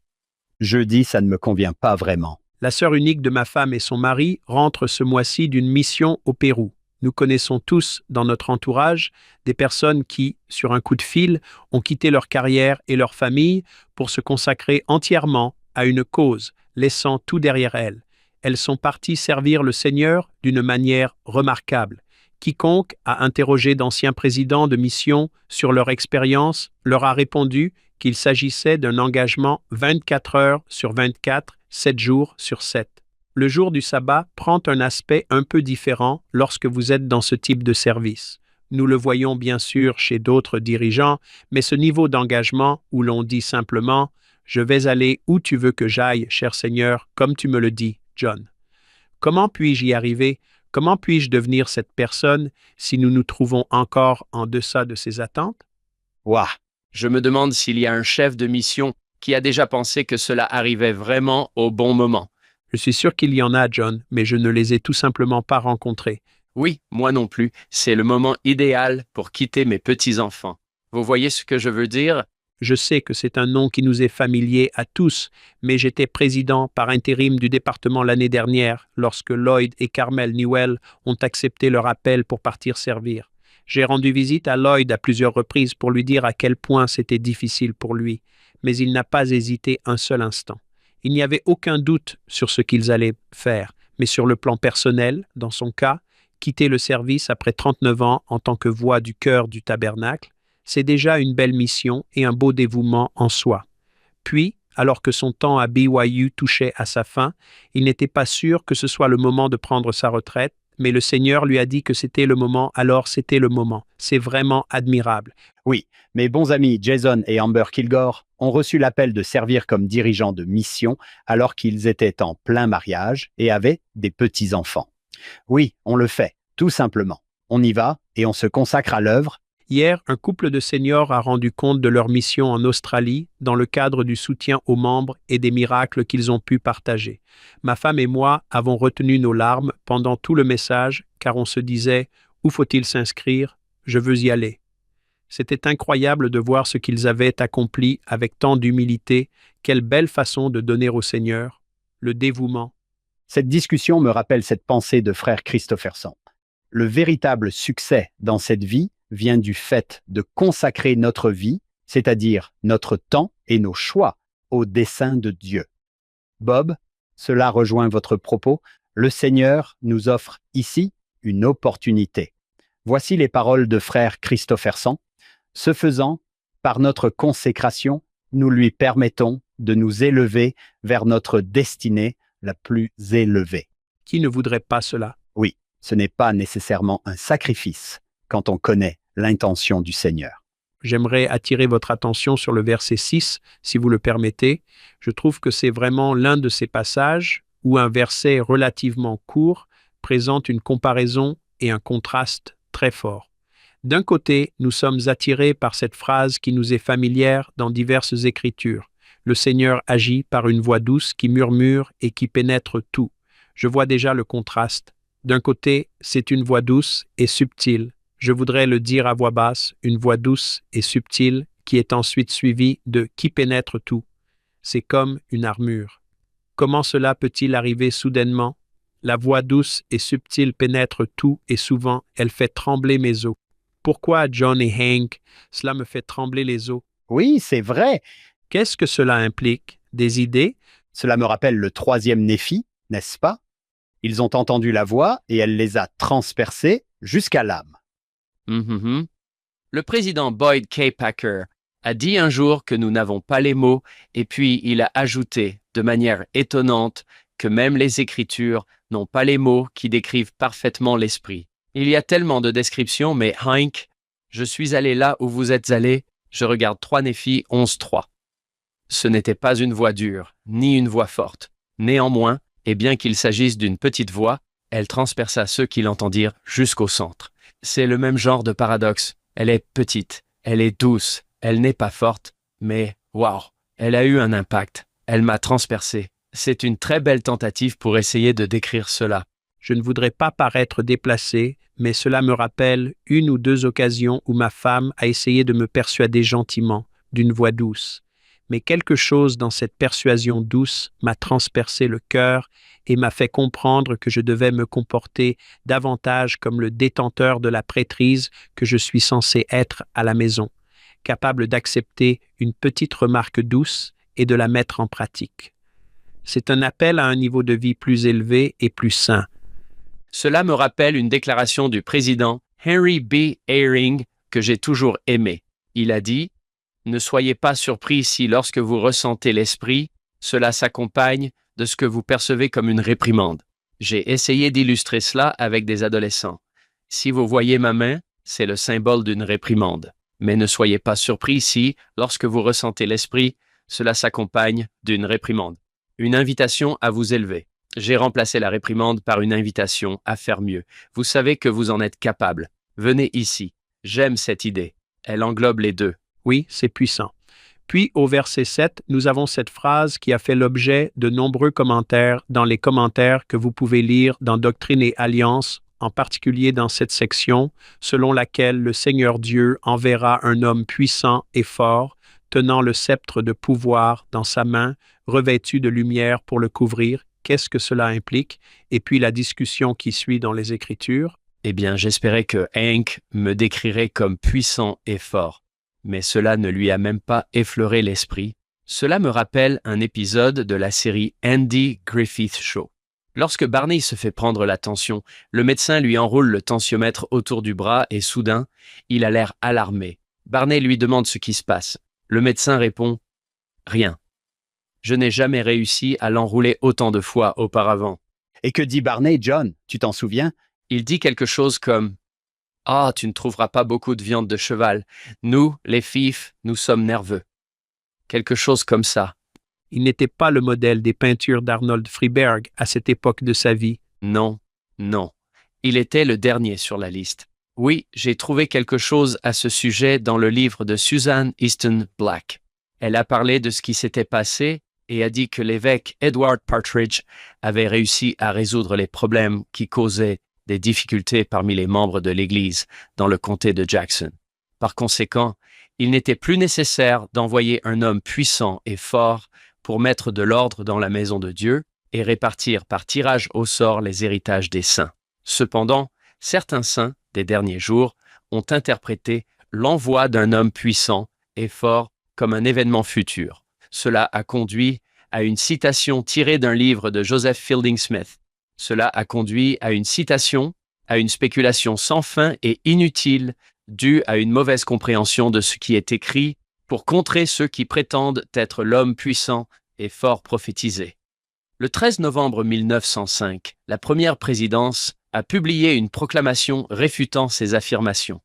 Jeudi, ça ne me convient pas vraiment. La sœur unique de ma femme et son mari rentrent ce mois-ci d'une mission au Pérou. Nous connaissons tous, dans notre entourage, des personnes qui, sur un coup de fil, ont quitté leur carrière et leur famille pour se consacrer entièrement à une cause, laissant tout derrière elles. Elles sont parties servir le Seigneur d'une manière remarquable. Quiconque a interrogé d'anciens présidents de mission sur leur expérience leur a répondu qu'il s'agissait d'un engagement 24 heures sur 24, 7 jours sur 7. Le jour du sabbat prend un aspect un peu différent lorsque vous êtes dans ce type de service. Nous le voyons bien sûr chez d'autres dirigeants, mais ce niveau d'engagement où l'on dit simplement « Je vais aller où tu veux que j'aille, cher Seigneur, comme tu me le dis, John. » Comment puis-je y arriver? Comment puis-je devenir cette personne si nous nous trouvons encore en deçà de ces attentes? Ouah! Je me demande s'il y a un chef de mission qui a déjà pensé que cela arrivait vraiment au bon moment. Je suis sûr qu'il y en a, John, mais je ne les ai tout simplement pas rencontrés. Oui, moi non plus. C'est le moment idéal pour quitter mes petits-enfants. Vous voyez ce que je veux dire? Je sais que c'est un nom qui nous est familier à tous, mais j'étais président par intérim du département l'année dernière lorsque Lloyd et Carmel Newell ont accepté leur appel pour partir servir. J'ai rendu visite à Lloyd à plusieurs reprises pour lui dire à quel point c'était difficile pour lui, mais il n'a pas hésité un seul instant. Il n'y avait aucun doute sur ce qu'ils allaient faire, mais sur le plan personnel, dans son cas, quitter le service après 39 ans en tant que voix du cœur du tabernacle, c'est déjà une belle mission et un beau dévouement en soi. Puis, alors que son temps à BYU touchait à sa fin, il n'était pas sûr que ce soit le moment de prendre sa retraite, mais le Seigneur lui a dit que c'était le moment, alors c'était le moment. C'est vraiment admirable. Oui, mes bons amis Jason et Amber Kilgore ont reçu l'appel de servir comme dirigeants de mission alors qu'ils étaient en plein mariage et avaient des petits-enfants. Oui, on le fait, tout simplement. On y va et on se consacre à l'œuvre. Hier, un couple de seniors a rendu compte de leur mission en Australie dans le cadre du soutien aux membres et des miracles qu'ils ont pu partager. Ma femme et moi avons retenu nos larmes pendant tout le message car on se disait « Où faut-il s'inscrire? Je veux y aller ». C'était incroyable de voir ce qu'ils avaient accompli avec tant d'humilité. Quelle belle façon de donner au Seigneur. Le dévouement. Cette discussion me rappelle cette pensée de frère Christopherson. Le véritable succès dans cette vie vient du fait de consacrer notre vie, c'est-à-dire notre temps et nos choix, au dessein de Dieu. Bob, cela rejoint votre propos. Le Seigneur nous offre ici une opportunité. Voici les paroles de frère Christopherson. Ce faisant, par notre consécration, nous lui permettons de nous élever vers notre destinée la plus élevée. Qui ne voudrait pas cela? Oui, ce n'est pas nécessairement un sacrifice quand on connaît l'intention du Seigneur. J'aimerais attirer votre attention sur le verset 6, si vous le permettez. Je trouve que c'est vraiment l'un de ces passages où un verset relativement court présente une comparaison et un contraste très fort. D'un côté, nous sommes attirés par cette phrase qui nous est familière dans diverses écritures. Le Seigneur agit par une voix douce qui murmure et qui pénètre tout. Je vois déjà le contraste. D'un côté, c'est une voix douce et subtile. Je voudrais le dire à voix basse, une voix douce et subtile qui est ensuite suivie de qui pénètre tout. C'est comme une armure. Comment cela peut-il arriver soudainement? La voix douce et subtile pénètre tout et souvent elle fait trembler mes os. Pourquoi, John et Hank, cela me fait trembler les os? Oui, c'est vrai. Qu'est-ce que cela implique? Des idées? Cela me rappelle le troisième Néphi, n'est-ce pas? Ils ont entendu la voix et elle les a transpercés jusqu'à l'âme. Le président Boyd K. Packer a dit un jour que nous n'avons pas les mots, et puis il a ajouté, de manière étonnante, que même les Écritures n'ont pas les mots qui décrivent parfaitement l'esprit. Il y a tellement de descriptions, mais Hank, je suis allé là où vous êtes allé, je regarde 3 Néphi 11.3. Ce n'était pas une voix dure, ni une voix forte. Néanmoins, et bien qu'il s'agisse d'une petite voix, elle transperça ceux qui l'entendirent jusqu'au centre. C'est le même genre de paradoxe. Elle est petite, elle est douce, elle n'est pas forte, mais waouh, elle a eu un impact. Elle m'a transpercé. C'est une très belle tentative pour essayer de décrire cela. Je ne voudrais pas paraître déplacé, mais cela me rappelle 1 ou 2 occasions où ma femme a essayé de me persuader gentiment, d'une voix douce. Mais quelque chose dans cette persuasion douce m'a transpercé le cœur et m'a fait comprendre que je devais me comporter davantage comme le détenteur de la prêtrise que je suis censé être à la maison, capable d'accepter une petite remarque douce et de la mettre en pratique. C'est un appel à un niveau de vie plus élevé et plus sain. Cela me rappelle une déclaration du président Henry B. Eyring que j'ai toujours aimé. Il a dit « Ne soyez pas surpris si lorsque vous ressentez l'esprit, cela s'accompagne de ce que vous percevez comme une réprimande. » J'ai essayé d'illustrer cela avec des adolescents. Si vous voyez ma main, c'est le symbole d'une réprimande. Mais ne soyez pas surpris si, lorsque vous ressentez l'esprit, cela s'accompagne d'une réprimande. Une invitation à vous élever. J'ai remplacé la réprimande par une invitation à faire mieux. Vous savez que vous en êtes capable. Venez ici. J'aime cette idée. Elle englobe les deux. Oui, c'est puissant. Puis, au verset 7, nous avons cette phrase qui a fait l'objet de nombreux commentaires dans les commentaires que vous pouvez lire dans Doctrine et Alliance, en particulier dans cette section, selon laquelle le Seigneur Dieu enverra un homme puissant et fort, tenant le sceptre de pouvoir dans sa main, revêtu de lumière pour le couvrir. Qu'est-ce que cela implique? Et puis la discussion qui suit dans les Écritures. Eh bien, j'espérais que Hank me décrirait comme puissant et fort. Mais cela ne lui a même pas effleuré l'esprit. Cela me rappelle un épisode de la série Andy Griffith Show. Lorsque Barney se fait prendre la tension, le médecin lui enroule le tensiomètre autour du bras et soudain, il a l'air alarmé. Barney lui demande ce qui se passe. Le médecin répond « Rien. Je n'ai jamais réussi à l'enrouler autant de fois auparavant. » Et que dit Barney, John? Tu t'en souviens? Il dit quelque chose comme « Ah, tu ne trouveras pas beaucoup de viande de cheval. Nous, les fifs, nous sommes nerveux. » Quelque chose comme ça. Il n'était pas le modèle des peintures d'Arnold Friedberg à cette époque de sa vie. Non, non. Il était le dernier sur la liste. Oui, j'ai trouvé quelque chose à ce sujet dans le livre de Susan Easton Black. Elle a parlé de ce qui s'était passé et a dit que l'évêque Edward Partridge avait réussi à résoudre les problèmes qui causaient des difficultés parmi les membres de l'Église dans le comté de Jackson. Par conséquent, il n'était plus nécessaire d'envoyer un homme puissant et fort pour mettre de l'ordre dans la maison de Dieu et répartir par tirage au sort les héritages des saints. Cependant, certains saints des derniers jours ont interprété l'envoi d'un homme puissant et fort comme un événement futur. Cela a conduit à une citation tirée d'un livre de Joseph Fielding Smith. Cela a conduit à une citation, à une spéculation sans fin et inutile, due à une mauvaise compréhension de ce qui est écrit pour contrer ceux qui prétendent être l'homme puissant et fort prophétisé. Le 13 novembre 1905, la première présidence a publié une proclamation réfutant ces affirmations.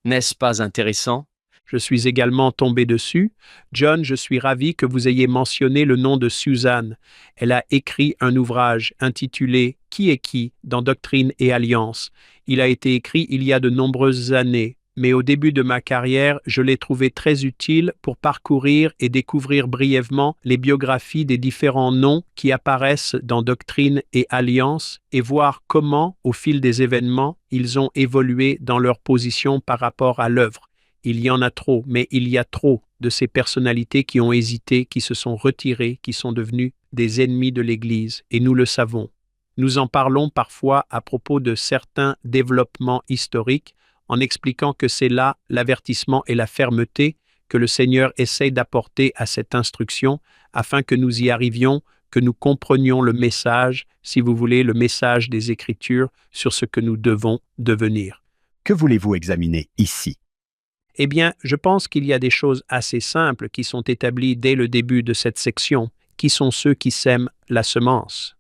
N'est-ce pas intéressant? Je suis également tombé dessus. John, je suis ravi que vous ayez mentionné le nom de Suzanne. Elle a écrit un ouvrage intitulé « Qui est qui ?» dans Doctrine et Alliance. Il a été écrit il y a de nombreuses années, mais au début de ma carrière, je l'ai trouvé très utile pour parcourir et découvrir brièvement les biographies des différents noms qui apparaissent dans Doctrine et Alliance et voir comment, au fil des événements, ils ont évolué dans leur position par rapport à l'œuvre. Il y en a trop, mais il y a trop de ces personnalités qui ont hésité, qui se sont retirées, qui sont devenues des ennemis de l'Église, et nous le savons. Nous en parlons parfois à propos de certains développements historiques, en expliquant que c'est là l'avertissement et la fermeté que le Seigneur essaie d'apporter à cette instruction, afin que nous y arrivions, que nous comprenions le message, si vous voulez, le message des Écritures sur ce que nous devons devenir. Que voulez-vous examiner ici? Eh bien, je pense qu'il y a des choses assez simples qui sont établies dès le début de cette section, qui sont ceux qui sèment la semence.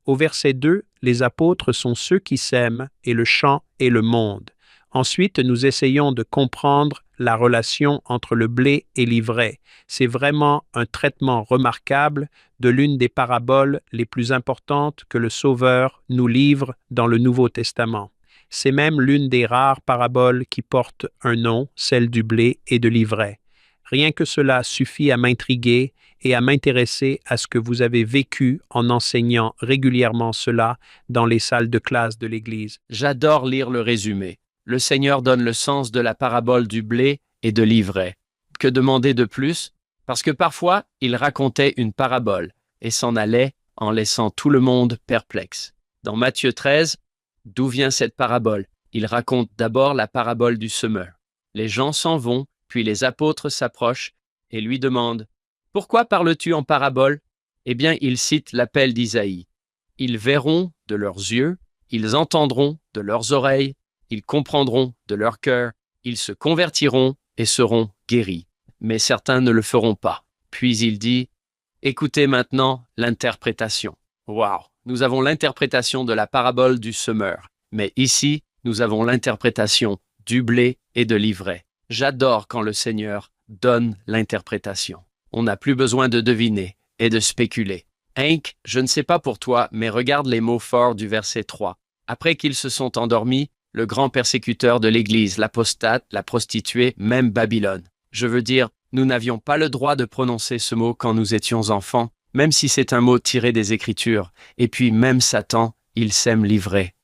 Au verset 2, les apôtres sont ceux qui sèment et le champ et le monde. Ensuite, nous essayons de comprendre la relation entre le blé et l'ivraie. C'est vraiment un traitement remarquable de l'une des paraboles les plus importantes que le Sauveur nous livre dans le Nouveau Testament. C'est même l'une des rares paraboles qui porte un nom, celle du blé et de l'ivraie. Rien que cela suffit à m'intriguer et à m'intéresser à ce que vous avez vécu en enseignant régulièrement cela dans les salles de classe de l'Église. J'adore lire le résumé. Le Seigneur donne le sens de la parabole du blé et de l'ivraie. Que demander de plus? Parce que parfois, il racontait une parabole et s'en allait en laissant tout le monde perplexe. Dans Matthieu 13, d'où vient cette parabole? Il raconte d'abord la parabole du semeur. Les gens s'en vont, puis les apôtres s'approchent et lui demandent « Pourquoi parles-tu en parabole ?» Eh bien, il cite l'appel d'Isaïe. « Ils verront de leurs yeux, ils entendront de leurs oreilles, ils comprendront de leur cœur, ils se convertiront et seront guéris. Mais certains ne le feront pas. » Puis il dit « Écoutez maintenant l'interprétation. » Waouh! Nous avons l'interprétation de la parabole du semeur. Mais ici, nous avons l'interprétation du blé et de l'ivraie. J'adore quand le Seigneur donne l'interprétation. On n'a plus besoin de deviner et de spéculer. Hank, je ne sais pas pour toi, mais regarde les mots forts du verset 3. Après qu'ils se sont endormis, le grand persécuteur de l'Église, l'apostate, la prostituée, même Babylone. Je veux dire, nous n'avions pas le droit de prononcer ce mot quand nous étions enfants, même si c'est un mot tiré des Écritures. Et puis même Satan, il sème l'ivraie.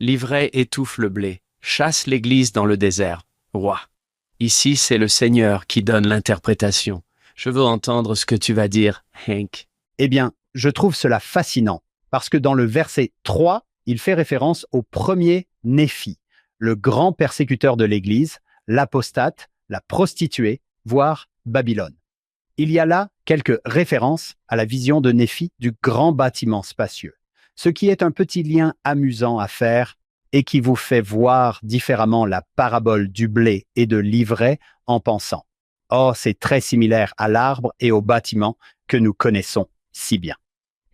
L'ivraie étouffe le blé, chasse l'Église dans le désert. Roi. Ici, c'est le Seigneur qui donne l'interprétation. Je veux entendre ce que tu vas dire, Hank. Eh bien, je trouve cela fascinant, parce que dans le verset 3, il fait référence au premier Néphi, le grand persécuteur de l'Église, l'apostate, la prostituée, voire Babylone. Il y a là quelques références à la vision de Néphi du grand bâtiment spacieux, ce qui est un petit lien amusant à faire et qui vous fait voir différemment la parabole du blé et de l'ivraie en pensant « Oh, c'est très similaire à l'arbre et au bâtiment que nous connaissons si bien. »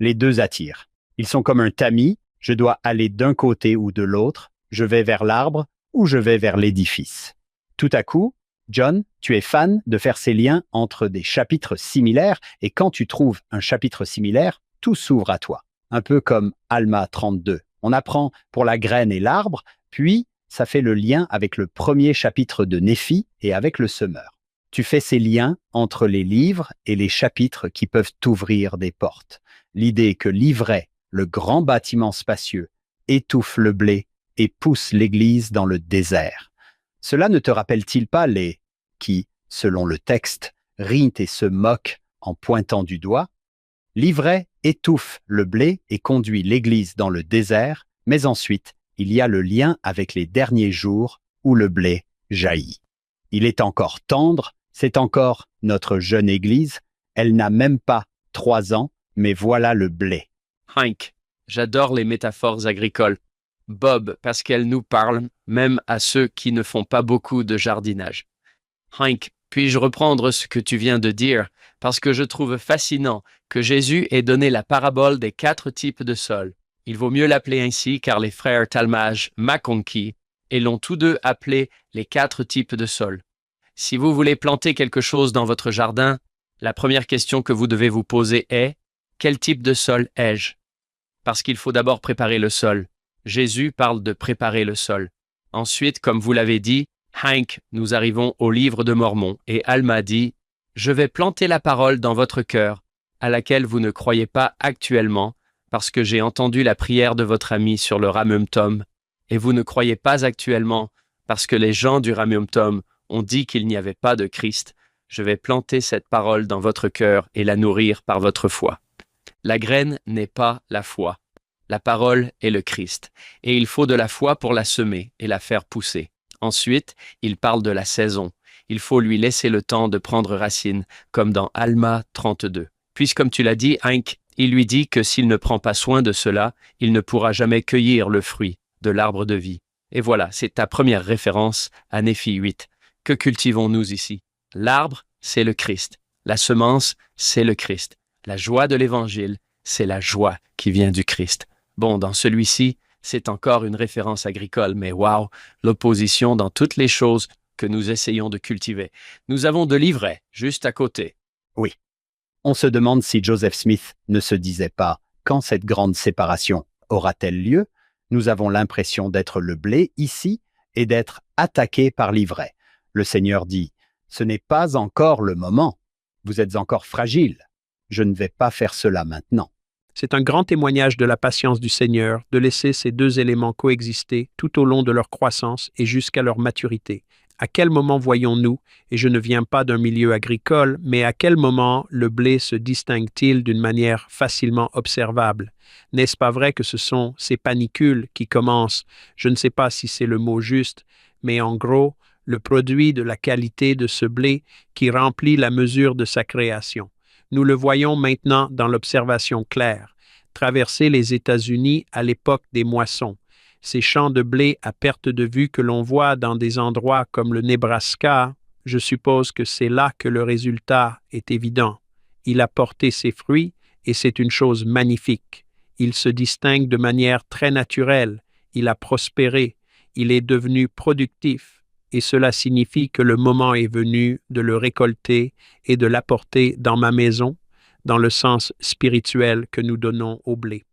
Les deux attirent. Ils sont comme un tamis, je dois aller d'un côté ou de l'autre, je vais vers l'arbre ou je vais vers l'édifice. Tout à coup, John, tu es fan de faire ces liens entre des chapitres similaires et quand tu trouves un chapitre similaire, tout s'ouvre à toi. Un peu comme Alma 32. On apprend pour la graine et l'arbre, puis ça fait le lien avec le premier chapitre de Néphi et avec le semeur. Tu fais ces liens entre les livres et les chapitres qui peuvent t'ouvrir des portes. L'idée que l'ivraie, le grand bâtiment spacieux, étouffe le blé et pousse l'Église dans le désert. Cela ne te rappelle-t-il pas les qui, selon le texte, rient et se moquent en pointant du doigt? L'ivraie étouffe le blé et conduit l'Église dans le désert, mais ensuite, il y a le lien avec les derniers jours où le blé jaillit. Il est encore tendre, c'est encore notre jeune Église, elle n'a même pas 3 ans, mais voilà le blé. Hank, j'adore les métaphores agricoles. Bob, parce qu'elles nous parlent, même à ceux qui ne font pas beaucoup de jardinage. Hank, puis-je reprendre ce que tu viens de dire, parce que je trouve fascinant que Jésus ait donné la parabole des 4 types de sol. Il vaut mieux l'appeler ainsi car les frères Talmage McConkie et l'ont tous deux appelé les 4 types de sol. Si vous voulez planter quelque chose dans votre jardin, la première question que vous devez vous poser est « Quel type de sol ai-je » Parce qu'il faut d'abord préparer le sol. Jésus parle de préparer le sol. Ensuite, comme vous l'avez dit, Hank, nous arrivons au livre de Mormon et Alma dit « Je vais planter la parole dans votre cœur, à laquelle vous ne croyez pas actuellement, parce que j'ai entendu la prière de votre ami sur le Ramum Tom, et vous ne croyez pas actuellement, parce que les gens du Ramum Tom ont dit qu'il n'y avait pas de Christ. Je vais planter cette parole dans votre cœur et la nourrir par votre foi. » La graine n'est pas la foi. La parole est le Christ, et il faut de la foi pour la semer et la faire pousser. Ensuite, il parle de la saison. Il faut lui laisser le temps de prendre racine, comme dans Alma 32. Puis, comme tu l'as dit, Hank, il lui dit que s'il ne prend pas soin de cela, il ne pourra jamais cueillir le fruit de l'arbre de vie. Et voilà, c'est ta première référence à Néphi 8. Que cultivons-nous ici? L'arbre, c'est le Christ. La semence, c'est le Christ. La joie de l'Évangile, c'est la joie qui vient du Christ. Bon, dans celui-ci, c'est encore une référence agricole, mais waouh, l'opposition dans toutes les choses que nous essayons de cultiver. Nous avons de l'ivraie juste à côté. Oui. On se demande si Joseph Smith ne se disait pas « Quand cette grande séparation aura-t-elle lieu ?» Nous avons l'impression d'être le blé ici et d'être attaqué par l'ivraie. Le Seigneur dit « Ce n'est pas encore le moment. Vous êtes encore fragile. Je ne vais pas faire cela maintenant. » C'est un grand témoignage de la patience du Seigneur de laisser ces deux éléments coexister tout au long de leur croissance et jusqu'à leur maturité. À quel moment voyons-nous, et je ne viens pas d'un milieu agricole, mais à quel moment le blé se distingue-t-il d'une manière facilement observable? N'est-ce pas vrai que ce sont ces panicules qui commencent, je ne sais pas si c'est le mot juste, mais en gros, le produit de la qualité de ce blé qui remplit la mesure de sa création. Nous le voyons maintenant dans l'observation claire. Traverser les États-Unis à l'époque des moissons. Ces champs de blé à perte de vue que l'on voit dans des endroits comme le Nebraska, je suppose que c'est là que le résultat est évident. Il a porté ses fruits et c'est une chose magnifique. Il se distingue de manière très naturelle. Il a prospéré. Il est devenu productif. Et cela signifie que le moment est venu de le récolter et de l'apporter dans ma maison, dans le sens spirituel que nous donnons au blé.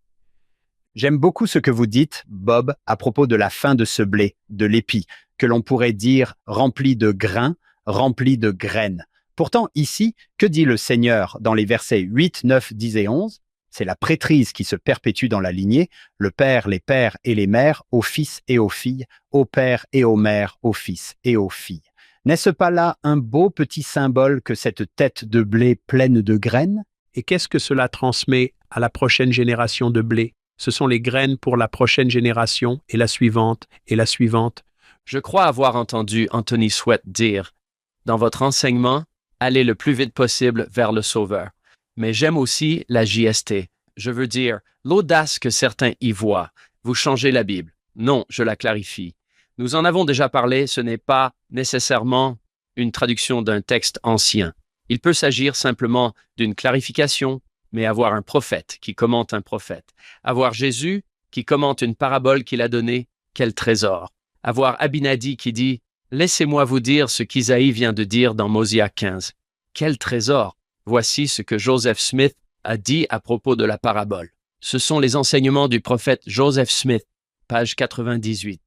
J'aime beaucoup ce que vous dites, Bob, à propos de la fin de ce blé, de l'épi, que l'on pourrait dire rempli de grains, rempli de graines. Pourtant, ici, que dit le Seigneur dans les versets 8, 9, 10 et 11 ? C'est la prêtrise qui se perpétue dans la lignée, le père, les pères et les mères, aux fils et aux filles, aux pères et aux mères, aux fils et aux filles. N'est-ce pas là un beau petit symbole que cette tête de blé pleine de graines? Et qu'est-ce que cela transmet à la prochaine génération de blé? Ce sont les graines pour la prochaine génération et la suivante et la suivante. Je crois avoir entendu Anthony Sweat dire « Dans votre enseignement, allez le plus vite possible vers le Sauveur. » Mais j'aime aussi la JST. Je veux dire, l'audace que certains y voient. Vous changez la Bible. Non, je la clarifie. Nous en avons déjà parlé, ce n'est pas nécessairement une traduction d'un texte ancien. Il peut s'agir simplement d'une clarification, mais avoir un prophète qui commente un prophète. Avoir Jésus qui commente une parabole qu'il a donnée, quel trésor. Avoir Abinadi qui dit « Laissez-moi vous dire ce qu'Isaïe vient de dire dans Mosia 15. » Quel trésor. Voici ce que Joseph Smith a dit à propos de la parabole. Ce sont les enseignements du prophète Joseph Smith, page 98.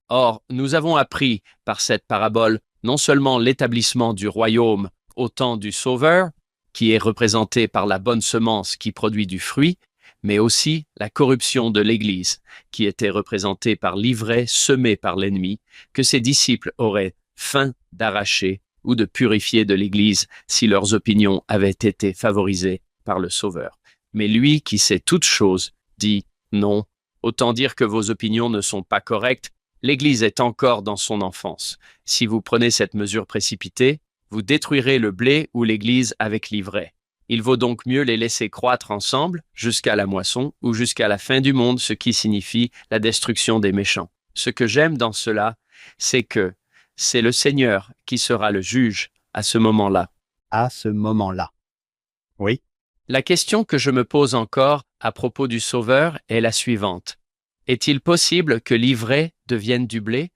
Or, nous avons appris par cette parabole non seulement l'établissement du royaume au temps du Sauveur, qui est représenté par la bonne semence qui produit du fruit, mais aussi la corruption de l'Église, qui était représentée par l'ivraie semée par l'ennemi, que ses disciples auraient faim d'arracher ou de purifier de l'Église si leurs opinions avaient été favorisées par le Sauveur. Mais lui qui sait toutes choses dit « Non, autant dire que vos opinions ne sont pas correctes, L'Église est encore dans son enfance. Si vous prenez cette mesure précipitée, vous détruirez le blé ou l'Église avec l'ivraie. Il vaut donc mieux les laisser croître ensemble jusqu'à la moisson ou jusqu'à la fin du monde, ce qui signifie la destruction des méchants. Ce que j'aime dans cela, c'est que c'est le Seigneur qui sera le juge à ce moment-là. À ce moment-là. Oui, La question que je me pose encore à propos du Sauveur est la suivante. Est-il possible que l'ivraie devienne du blé?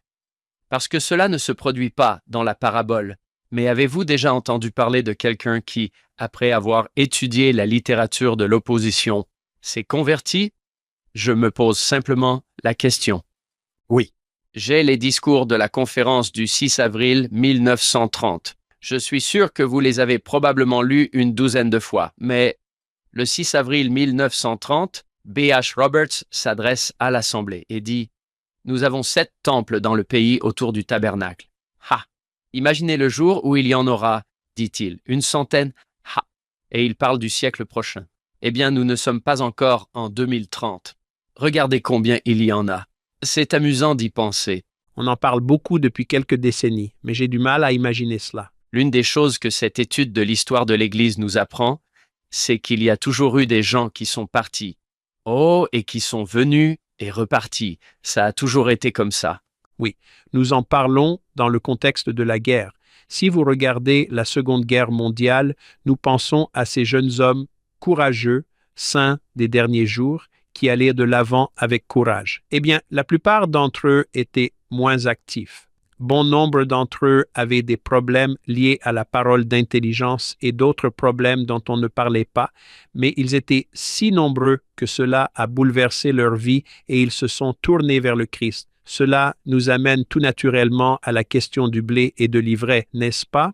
Parce que cela ne se produit pas dans la parabole. Mais avez-vous déjà entendu parler de quelqu'un qui, après avoir étudié la littérature de l'opposition, s'est converti? Je me pose simplement la question. oui, J'ai les discours de la conférence du 6 avril 1930. Je suis sûr que vous les avez probablement lus une douzaine de fois, mais le 6 avril 1930, B.H. Roberts s'adresse à l'Assemblée et dit « Nous avons 7 temples dans le pays autour du tabernacle. Ha! Imaginez le jour où il y en aura, dit-il, 100. Ha! Et il parle du siècle prochain. Eh bien, nous ne sommes pas encore en 2030. Regardez combien il y en a. C'est amusant d'y penser. On en parle beaucoup depuis quelques décennies, mais j'ai du mal à imaginer cela. L'une des choses que cette étude de l'histoire de l'Église nous apprend, c'est qu'il y a toujours eu des gens qui sont partis. Oh, et qui sont venus et repartis. Ça a toujours été comme ça. Nous en parlons dans le contexte de la guerre. Si vous regardez la Seconde Guerre mondiale, nous pensons à ces jeunes hommes courageux, saints des derniers jours, qui allaient de l'avant avec courage. Eh bien, la plupart d'entre eux étaient moins actifs. Bon nombre d'entre eux avaient des problèmes liés à la parole d'intelligence et d'autres problèmes dont on ne parlait pas, mais ils étaient si nombreux que cela a bouleversé leur vie et ils se sont tournés vers le Christ. Cela nous amène tout naturellement à la question du blé et de l'ivraie, n'est-ce pas?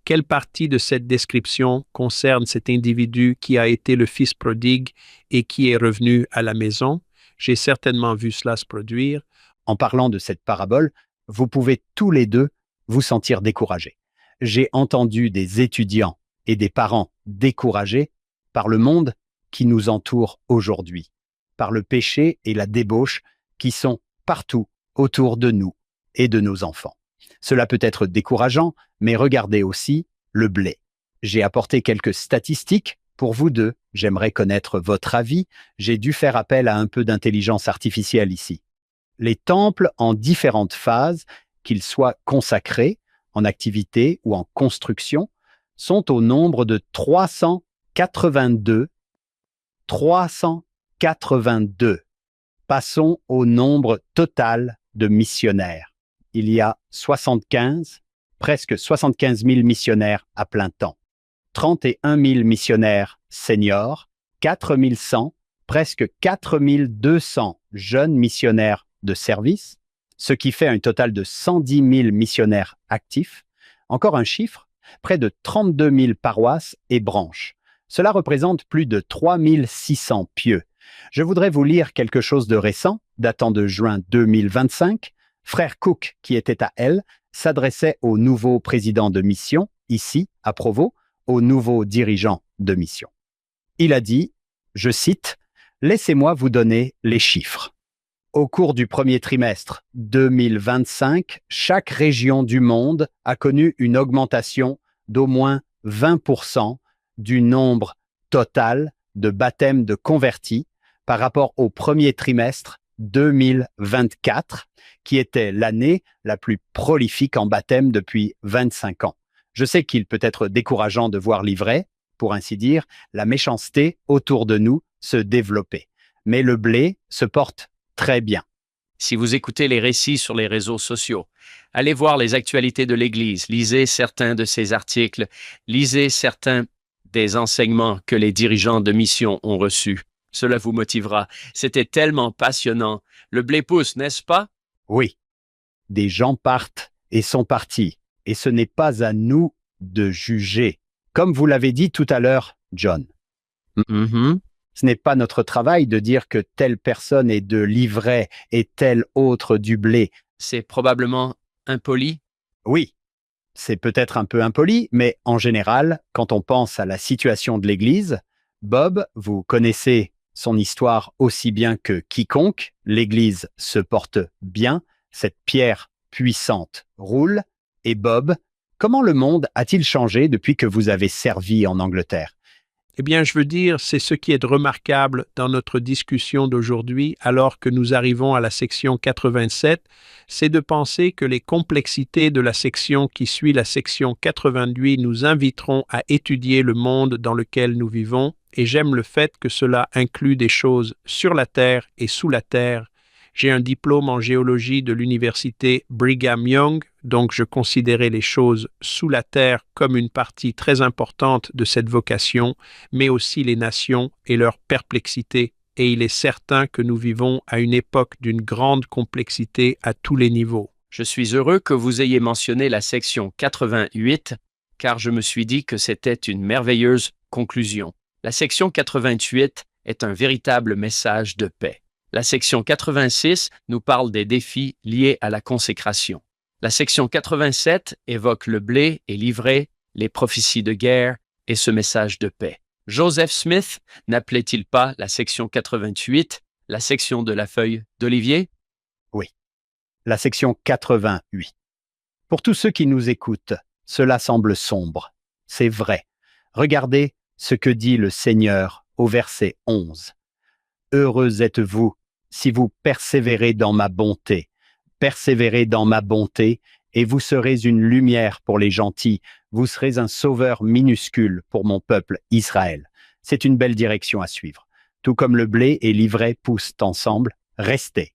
Quelle partie de cette description concerne cet individu qui a été le fils prodigue et qui est revenu à la maison? J'ai certainement vu cela se produire. en parlant de cette parabole, vous pouvez tous les deux vous sentir découragés. J'ai entendu des étudiants et des parents découragés par le monde qui nous entoure aujourd'hui, par le péché et la débauche qui sont partout autour de nous et de nos enfants. Cela peut être décourageant, mais regardez aussi le blé. J'ai apporté quelques statistiques pour vous deux. J'aimerais connaître votre avis. J'ai dû faire appel à un peu d'intelligence artificielle ici. Les temples en différentes phases, qu'ils soient consacrés, en activité ou en construction, sont au nombre de 382. 382. Passons au nombre total de missionnaires. Il y a presque 75 000 missionnaires à plein temps, 31 000 missionnaires seniors, 4 100, presque 4 200 jeunes missionnaires de service, ce qui fait un total de 110 000 missionnaires actifs. Encore un chiffre, près de 32 000 paroisses et branches. Cela représente plus de 3 600 pieux. Je voudrais vous lire quelque chose de récent, datant de juin 2025. Frère Cook, qui était à Elle, s'adressait au nouveau président de mission, ici, à Provo, aux nouveaux dirigeants de mission. Il a dit, je cite, « Laissez-moi vous donner les chiffres. Au cours du premier trimestre 2025, chaque région du monde a connu une augmentation d'au moins 20% du nombre total de baptêmes de convertis par rapport au premier trimestre 2024, qui était l'année la plus prolifique en baptême depuis 25 ans. Je sais qu'il peut être décourageant de voir l'ivraie, pour ainsi dire, la méchanceté autour de nous se développer. Mais le blé se porte très bien. Si vous écoutez les récits sur les réseaux sociaux, allez voir les actualités de l'Église, lisez certains de ces articles, lisez certains des enseignements que les dirigeants de mission ont reçus. Cela vous motivera. C'était tellement passionnant. Le blé pousse, n'est-ce pas? Oui, des gens partent et sont partis, et ce n'est pas à nous de juger. Comme vous l'avez dit tout à l'heure, John. Ce n'est pas notre travail de dire que telle personne est de l'ivraie et telle autre du blé. C'est probablement impoli. Oui, c'est peut-être un peu impoli, mais en général, quand on pense à la situation de l'Église, Bob, vous connaissez son histoire aussi bien que quiconque. L'Église se porte bien, Cette pierre puissante roule. Et Bob, comment le monde a-t-il changé depuis que vous avez servi en Angleterre? Eh bien, je veux dire, c'est ce qui est remarquable dans notre discussion d'aujourd'hui, alors que nous arrivons à la section 87, c'est de penser que les complexités de la section qui suit la section 88 nous inviteront à étudier le monde dans lequel nous vivons, et j'aime le fait que cela inclut des choses sur la Terre et sous la Terre. J'ai un diplôme en géologie de l'université Brigham Young, donc je considérais les choses sous la terre comme une partie très importante de cette vocation, mais aussi les nations et leur perplexité, et il est certain que nous vivons à une époque d'une grande complexité à tous les niveaux. Je suis heureux que vous ayez mentionné la section 88, car je me suis dit que c'était une merveilleuse conclusion. La section 88 est un véritable message de paix. La section 86 nous parle des défis liés à la consécration. La section 87 évoque le blé et l'ivraie, les prophéties de guerre et ce message de paix. Joseph Smith n'appelait-il pas la section 88 la section de la feuille d'olivier? Oui, la section 88. Pour tous ceux qui nous écoutent, cela semble sombre. C'est vrai. Regardez ce que dit le Seigneur au verset 11. « Heureux êtes-vous si vous persévérez dans ma bonté. Persévérez dans ma bonté, et vous serez une lumière pour les gentils. Vous serez un sauveur minuscule pour mon peuple Israël. » C'est une belle direction à suivre. Tout comme le blé et l'ivraie poussent ensemble, restez.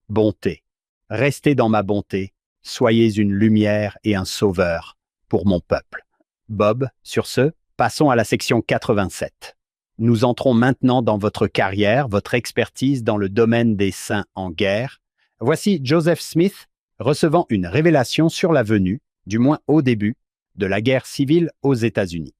Bonté. Restez dans ma bonté. Soyez une lumière et un sauveur pour mon peuple. Bob, sur ce, passons à la section 87. Nous entrons maintenant dans votre carrière, votre expertise dans le domaine des saints en guerre. Voici Joseph Smith recevant une révélation sur la venue, du moins au début, de la guerre civile aux États-Unis.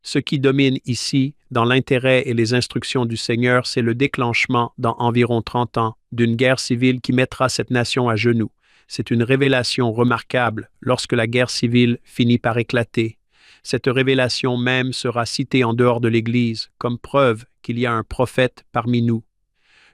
Ce qui domine ici, dans l'intérêt et les instructions du Seigneur, c'est le déclenchement, dans environ 30 ans, d'une guerre civile qui mettra cette nation à genoux. C'est une révélation remarquable lorsque la guerre civile finit par éclater. Cette révélation même sera citée en dehors de l'Église comme preuve qu'il y a un prophète parmi nous.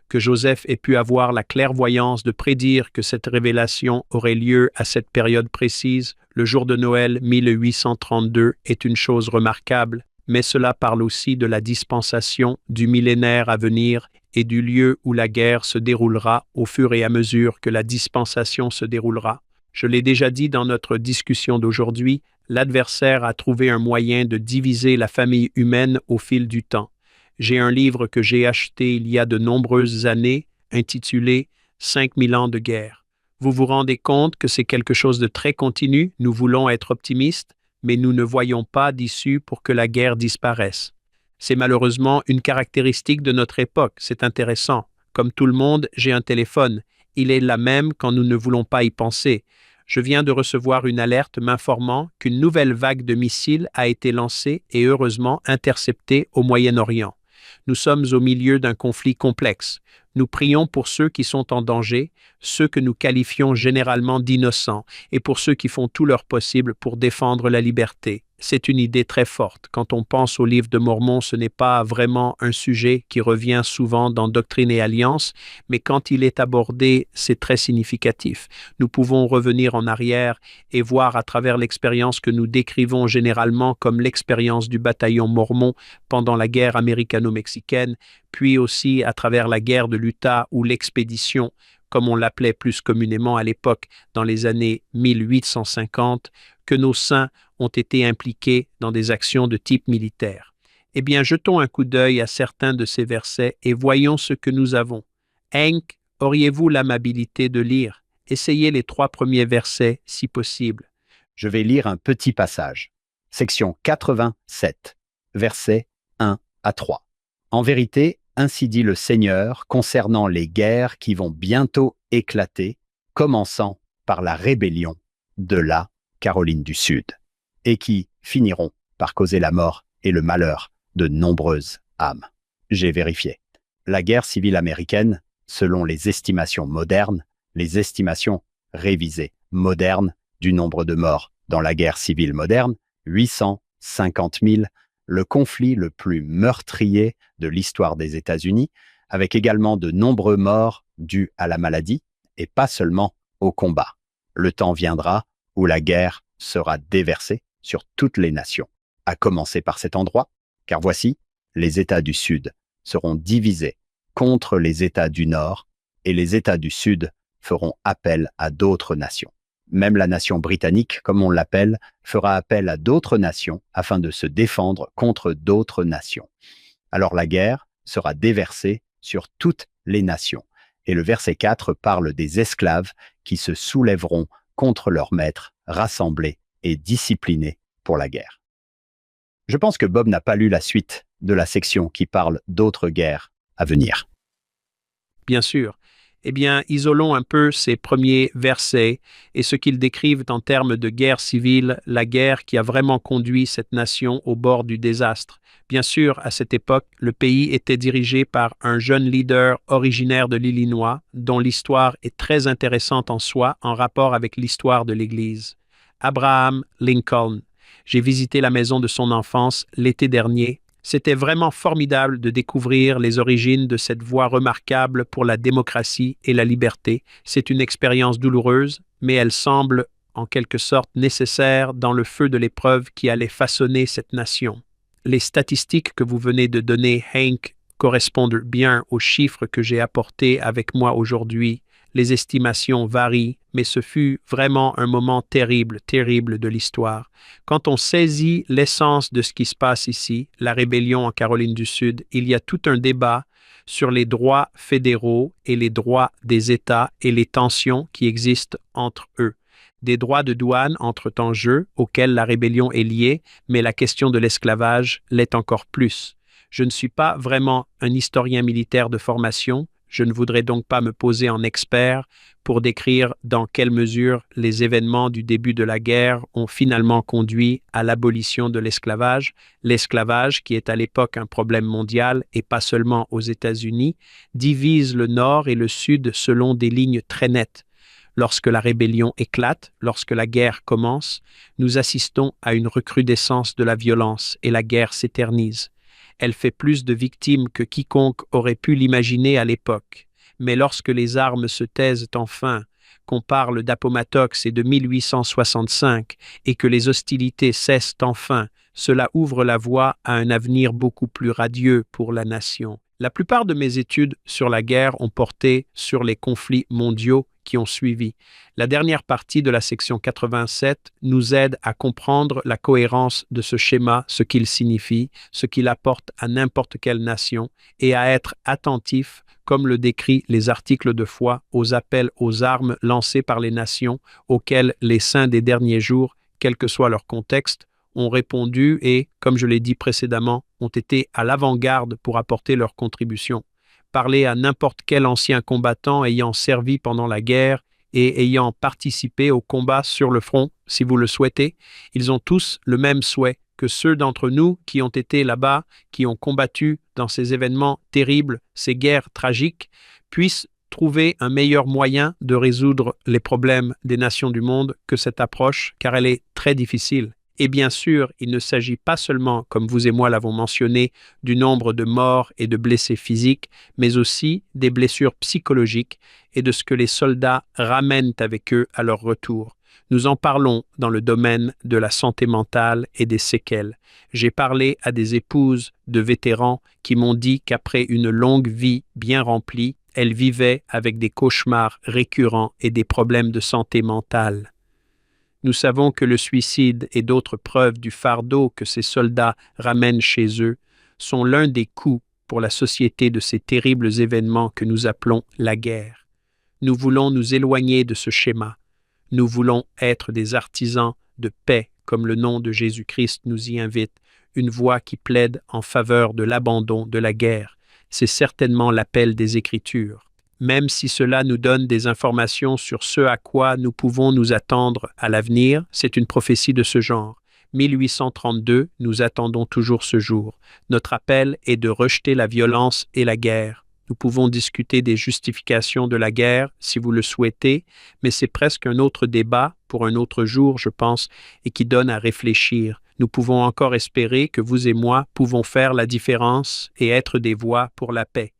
Que Joseph ait pu avoir la clairvoyance de prédire que cette révélation aurait lieu à cette période précise, le jour de Noël 1832, est une chose remarquable, mais cela parle aussi de la dispensation du millénaire à venir et du lieu où la guerre se déroulera au fur et à mesure que la dispensation se déroulera. Je l'ai déjà dit dans notre discussion d'aujourd'hui, l'adversaire a trouvé un moyen de diviser la famille humaine au fil du temps. J'ai un livre que j'ai acheté il y a de nombreuses années, intitulé « 5000 ans de guerre ». Vous vous rendez compte que c'est quelque chose de très continu, nous voulons être optimistes, mais nous ne voyons pas d'issue pour que la guerre disparaisse. C'est malheureusement une caractéristique de notre époque, c'est intéressant. Comme tout le monde, j'ai un téléphone. Il est là même quand nous ne voulons pas y penser. Je viens de recevoir une alerte m'informant qu'une nouvelle vague de missiles a été lancée et heureusement interceptée au Moyen-Orient. Nous sommes au milieu d'un conflit complexe. Nous prions pour ceux qui sont en danger, ceux que nous qualifions généralement d'innocents, et pour ceux qui font tout leur possible pour défendre la liberté. C'est une idée très forte. Quand on pense au livre de Mormon, ce n'est pas vraiment un sujet qui revient souvent dans Doctrine et Alliance, mais quand il est abordé, c'est très significatif. Nous pouvons revenir en arrière et voir à travers l'expérience que nous décrivons généralement comme l'expérience du bataillon Mormon pendant la guerre américano-mexicaine, puis aussi à travers la guerre de l'Utah ou l'expédition, comme on l'appelait plus communément à l'époque dans les années 1850, que nos saints ont été impliqués dans des actions de type militaire. Eh bien, jetons un coup d'œil à certains de ces versets et voyons ce que nous avons. Hank, auriez-vous l'amabilité de lire? Essayez les 3 premiers versets, si possible. Je vais lire un petit passage. Section 87, versets 1 à 3. En vérité, ainsi dit le Seigneur concernant les guerres qui vont bientôt éclater, commençant par la rébellion de la Caroline du Sud, et qui finiront par causer la mort et le malheur de nombreuses âmes. J'ai vérifié. La guerre civile américaine, selon les estimations modernes, les estimations révisées modernes du nombre de morts dans la guerre civile moderne, 850 000, le conflit le plus meurtrier de l'histoire des États-Unis, avec également de nombreux morts dus à la maladie, et pas seulement au combat. Le temps viendra où la guerre sera déversée sur toutes les nations, à commencer par cet endroit, car voici, les États du Sud seront divisés contre les États du Nord, et les États du Sud feront appel à d'autres nations. Même la nation britannique, comme on l'appelle, fera appel à d'autres nations afin de se défendre contre d'autres nations. Alors la guerre sera déversée sur toutes les nations. Et le verset 4 parle des esclaves qui se soulèveront contre leurs maîtres, rassemblés et disciplinés pour la guerre. Je pense que Bob n'a pas lu la suite de la section qui parle d'autres guerres à venir. Bien sûr. Eh bien, isolons un peu ces premiers versets et ce qu'ils décrivent en termes de guerre civile, la guerre qui a vraiment conduit cette nation au bord du désastre. Bien sûr, à cette époque, le pays était dirigé par un jeune leader originaire de l'Illinois, dont l'histoire est très intéressante en soi en rapport avec l'histoire de l'Église. Abraham Lincoln. J'ai visité la maison de son enfance l'été dernier. C'était vraiment formidable de découvrir les origines de cette voie remarquable pour la démocratie et la liberté. C'est une expérience douloureuse, mais elle semble en quelque sorte nécessaire dans le feu de l'épreuve qui allait façonner cette nation. Les statistiques que vous venez de donner, Hank, correspondent bien aux chiffres que j'ai apportés avec moi aujourd'hui. Les estimations varient, mais ce fut vraiment un moment terrible de l'histoire. Quand on saisit l'essence de ce qui se passe ici, la rébellion en Caroline du Sud, il y a tout un débat sur les droits fédéraux et les droits des États et les tensions qui existent entre eux. Des droits de douane entrent en jeu auxquels la rébellion est liée, mais la question de l'esclavage l'est encore plus. Je ne suis pas vraiment un historien militaire de formation. Je ne voudrais donc pas me poser en expert pour décrire dans quelle mesure les événements du début de la guerre ont finalement conduit à l'abolition de l'esclavage. L'esclavage, qui est à l'époque un problème mondial et pas seulement aux États-Unis, divise le Nord et le Sud selon des lignes très nettes. Lorsque la rébellion éclate, lorsque la guerre commence, nous assistons à une recrudescence de la violence et la guerre s'éternise. Elle fait plus de victimes que quiconque aurait pu l'imaginer à l'époque. Mais lorsque les armes se taisent enfin, qu'on parle d'Appomattox et de 1865 et que les hostilités cessent enfin, cela ouvre la voie à un avenir beaucoup plus radieux pour la nation. La plupart de mes études sur la guerre ont porté sur les conflits mondiaux qui ont suivi. La dernière partie de la section 87 nous aide à comprendre la cohérence de ce schéma, ce qu'il signifie, ce qu'il apporte à n'importe quelle nation, et à être attentif, comme le décrit les articles de foi, aux appels aux armes lancés par les nations, auxquels les saints des derniers jours, quel que soit leur contexte, ont répondu et, comme je l'ai dit précédemment, ont été à l'avant-garde pour apporter leur contribution. Parler à n'importe quel ancien combattant ayant servi pendant la guerre et ayant participé au combat sur le front, si vous le souhaitez, ils ont tous le même souhait que ceux d'entre nous qui ont été là-bas, qui ont combattu dans ces événements terribles, ces guerres tragiques, puissent trouver un meilleur moyen de résoudre les problèmes des nations du monde que cette approche, car elle est très difficile. Et bien sûr, il ne s'agit pas seulement, comme vous et moi l'avons mentionné, du nombre de morts et de blessés physiques, mais aussi des blessures psychologiques et de ce que les soldats ramènent avec eux à leur retour. Nous en parlons dans le domaine de la santé mentale et des séquelles. J'ai parlé à des épouses de vétérans qui m'ont dit qu'après une longue vie bien remplie, elles vivaient avec des cauchemars récurrents et des problèmes de santé mentale. Nous savons que le suicide et d'autres preuves du fardeau que ces soldats ramènent chez eux sont l'un des coûts pour la société de ces terribles événements que nous appelons la guerre. Nous voulons nous éloigner de ce schéma. Nous voulons être des artisans de paix, comme le nom de Jésus-Christ nous y invite, une voix qui plaide en faveur de l'abandon de la guerre. C'est certainement l'appel des Écritures. Même si cela nous donne des informations sur ce à quoi nous pouvons nous attendre à l'avenir, c'est une prophétie de ce genre. 1832, nous attendons toujours ce jour. Notre appel est de rejeter la violence et la guerre. Nous pouvons discuter des justifications de la guerre, si vous le souhaitez, mais c'est presque un autre débat pour un autre jour, je pense, et qui donne à réfléchir. Nous pouvons encore espérer que vous et moi pouvons faire la différence et être des voix pour la paix.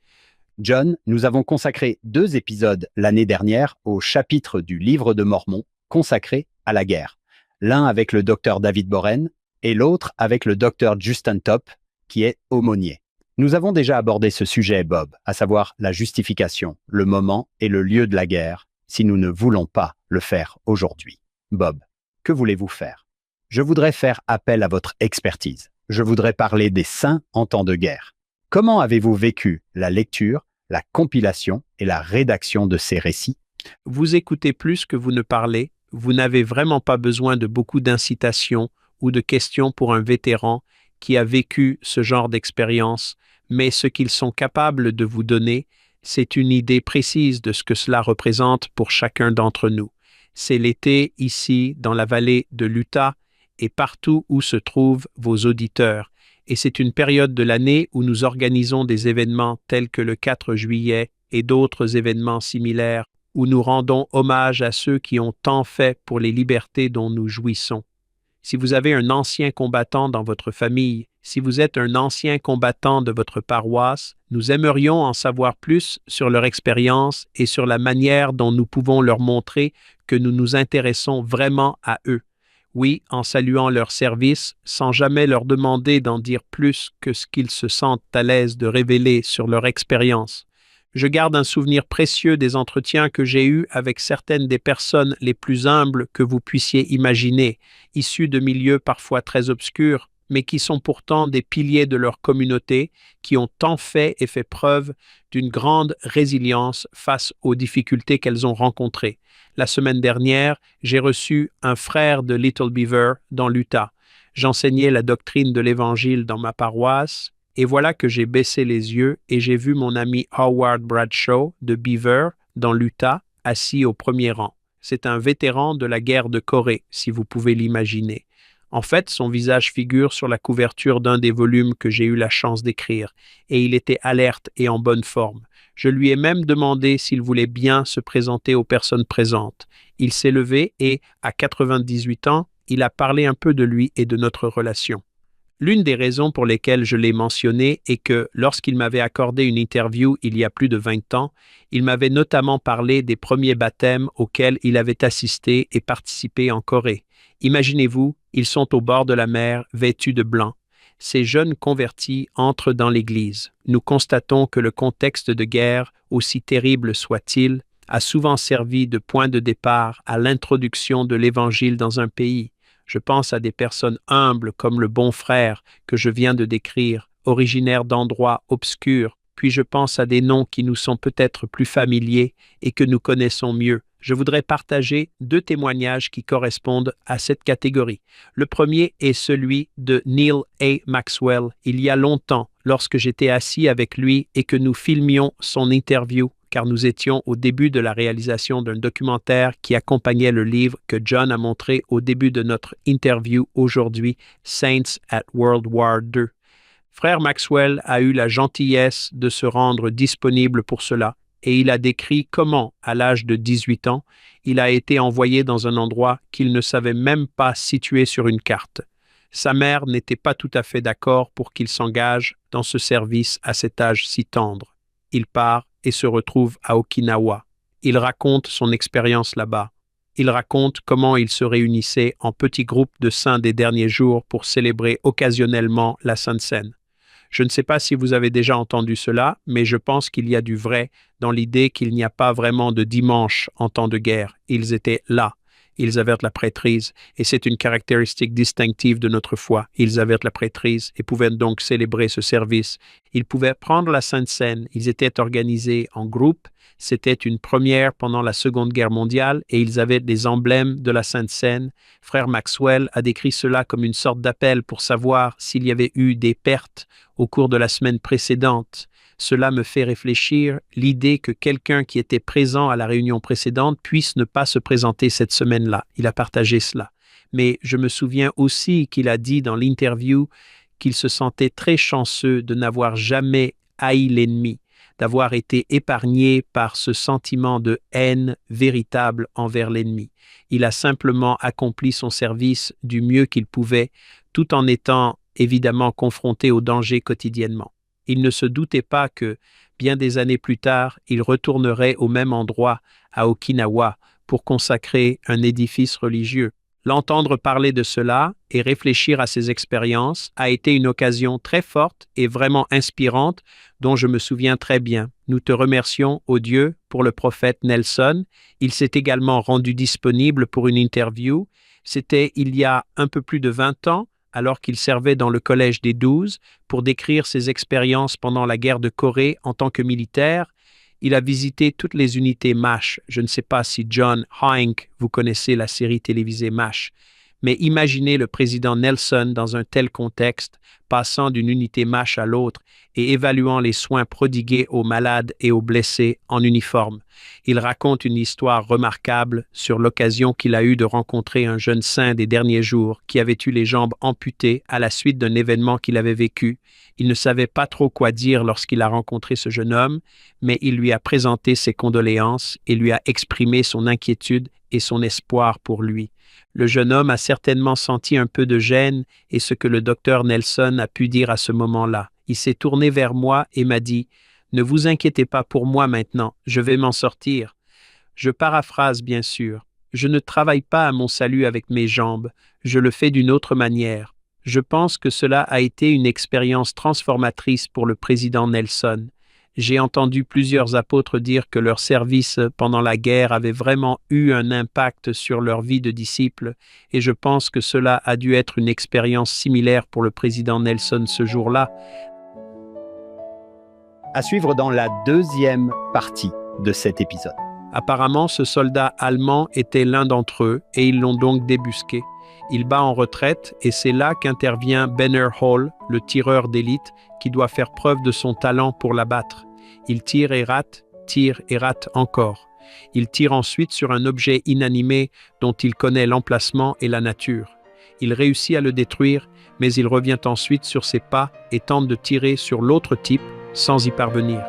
John, nous avons consacré 2 épisodes l'année dernière au chapitre du Livre de Mormon consacré à la guerre. L'un avec le docteur David Boren et l'autre avec le docteur Justin Top, qui est aumônier. Nous avons déjà abordé ce sujet, Bob, à savoir la justification, le moment et le lieu de la guerre, si nous ne voulons pas le faire aujourd'hui. Bob, que voulez-vous faire? Je voudrais faire appel à votre expertise. Je voudrais parler des saints en temps de guerre. Comment avez-vous vécu la lecture, la compilation et la rédaction de ces récits? Vous écoutez plus que vous ne parlez, vous n'avez vraiment pas besoin de beaucoup d'incitations ou de questions pour un vétéran qui a vécu ce genre d'expérience, mais ce qu'ils sont capables de vous donner, c'est une idée précise de ce que cela représente pour chacun d'entre nous. C'est l'été ici, dans la vallée de l'Utah, et partout où se trouvent vos auditeurs. Et c'est une période de l'année où nous organisons des événements tels que le 4 juillet et d'autres événements similaires, où nous rendons hommage à ceux qui ont tant fait pour les libertés dont nous jouissons. Si vous avez un ancien combattant dans votre famille, si vous êtes un ancien combattant de votre paroisse, nous aimerions en savoir plus sur leur expérience et sur la manière dont nous pouvons leur montrer que nous nous intéressons vraiment à eux. Oui, en saluant leur service, sans jamais leur demander d'en dire plus que ce qu'ils se sentent à l'aise de révéler sur leur expérience. Je garde un souvenir précieux des entretiens que j'ai eus avec certaines des personnes les plus humbles que vous puissiez imaginer, issues de milieux parfois très obscurs, mais qui sont pourtant des piliers de leur communauté, qui ont tant fait et fait preuve d'une grande résilience face aux difficultés qu'elles ont rencontrées. La semaine dernière, j'ai reçu un frère de Little Beaver dans l'Utah. J'enseignais la doctrine de l'Évangile dans ma paroisse, et voilà que j'ai baissé les yeux et j'ai vu mon ami Howard Bradshaw de Beaver dans l'Utah, assis au premier rang. C'est un vétéran de la guerre de Corée, si vous pouvez l'imaginer. En fait, son visage figure sur la couverture d'un des volumes que j'ai eu la chance d'écrire, et il était alerte et en bonne forme. Je lui ai même demandé s'il voulait bien se présenter aux personnes présentes. Il s'est levé et, à 98 ans, il a parlé un peu de lui et de notre relation. L'une des raisons pour lesquelles je l'ai mentionné est que, lorsqu'il m'avait accordé une interview il y a plus de 20 ans, il m'avait notamment parlé des premiers baptêmes auxquels il avait assisté et participé en Corée. Imaginez-vous, ils sont au bord de la mer, vêtus de blanc. Ces jeunes convertis entrent dans l'Église. Nous constatons que le contexte de guerre, aussi terrible soit-il, a souvent servi de point de départ à l'introduction de l'Évangile dans un pays. Je pense à des personnes humbles comme le bon frère que je viens de décrire, originaires d'endroits obscurs, puis je pense à des noms qui nous sont peut-être plus familiers et que nous connaissons mieux. Je voudrais partager 2 témoignages qui correspondent à cette catégorie. Le premier est celui de Neil A. Maxwell, il y a longtemps, lorsque j'étais assis avec lui et que nous filmions son interview, car nous étions au début de la réalisation d'un documentaire qui accompagnait le livre que John a montré au début de notre interview aujourd'hui, Saints at World War II. Frère Maxwell a eu la gentillesse de se rendre disponible pour cela, et il a décrit comment, à l'âge de 18 ans, il a été envoyé dans un endroit qu'il ne savait même pas situer sur une carte. Sa mère n'était pas tout à fait d'accord pour qu'il s'engage dans ce service à cet âge si tendre. Il part et se retrouve à Okinawa. Il raconte son expérience là-bas. Il raconte comment il se réunissait en petits groupes de saints des derniers jours pour célébrer occasionnellement la Sainte Seine. Je ne sais pas si vous avez déjà entendu cela, mais je pense qu'il y a du vrai dans l'idée qu'il n'y a pas vraiment de dimanche en temps de guerre. Ils étaient là. Ils avertent la prêtrise, et c'est une caractéristique distinctive de notre foi. Ils avertent la prêtrise et pouvaient donc célébrer ce service. Ils pouvaient prendre la Sainte Seine. Ils étaient organisés en groupe. C'était une première pendant la Seconde Guerre mondiale et ils avaient des emblèmes de la Sainte Seine. Frère Maxwell a décrit cela comme une sorte d'appel pour savoir s'il y avait eu des pertes au cours de la semaine précédente. Cela me fait réfléchir l'idée que quelqu'un qui était présent à la réunion précédente puisse ne pas se présenter cette semaine-là. Il a partagé cela. Mais je me souviens aussi qu'il a dit dans l'interview qu'il se sentait très chanceux de n'avoir jamais haï l'ennemi, d'avoir été épargné par ce sentiment de haine véritable envers l'ennemi. Il a simplement accompli son service du mieux qu'il pouvait, tout en étant évidemment confronté au danger quotidiennement. Il ne se doutait pas que, bien des années plus tard, il retournerait au même endroit, à Okinawa, pour consacrer un édifice religieux. L'entendre parler de cela et réfléchir à ses expériences a été une occasion très forte et vraiment inspirante dont je me souviens très bien. Nous te remercions, ô Dieu, pour le prophète Nelson. Il s'est également rendu disponible pour une interview. C'était il y a un peu plus de 20 ans, alors qu'il servait dans le collège des 12, pour décrire ses expériences pendant la guerre de Corée en tant que militaire. Il a visité toutes les unités MASH. Je ne sais pas si John Hank, vous connaissez la série télévisée MASH, mais imaginez le président Nelson dans un tel contexte, passant d'une unité MASH à l'autre et évaluant les soins prodigués aux malades et aux blessés en uniforme. Il raconte une histoire remarquable sur l'occasion qu'il a eue de rencontrer un jeune saint des derniers jours qui avait eu les jambes amputées à la suite d'un événement qu'il avait vécu. Il ne savait pas trop quoi dire lorsqu'il a rencontré ce jeune homme, mais il lui a présenté ses condoléances et lui a exprimé son inquiétude et son espoir pour lui. Le jeune homme a certainement senti un peu de gêne et ce que le docteur Nelson a pu dire à ce moment-là. Il s'est tourné vers moi et m'a dit « Ne vous inquiétez pas pour moi maintenant, je vais m'en sortir. » Je paraphrase bien sûr. Je ne travaille pas à mon salut avec mes jambes, je le fais d'une autre manière. Je pense que cela a été une expérience transformatrice pour le président Nelson. J'ai entendu plusieurs apôtres dire que leur service pendant la guerre avait vraiment eu un impact sur leur vie de disciples, et je pense que cela a dû être une expérience similaire pour le président Nelson ce jour-là. À suivre dans la deuxième partie de cet épisode. Apparemment, ce soldat allemand était l'un d'entre eux, et ils l'ont donc débusqué. Il bat en retraite, et c'est là qu'intervient Banner Hall, le tireur d'élite, qui doit faire preuve de son talent pour l'abattre. Il tire et rate encore. Il tire ensuite sur un objet inanimé dont il connaît l'emplacement et la nature. Il réussit à le détruire, mais il revient ensuite sur ses pas et tente de tirer sur l'autre type sans y parvenir.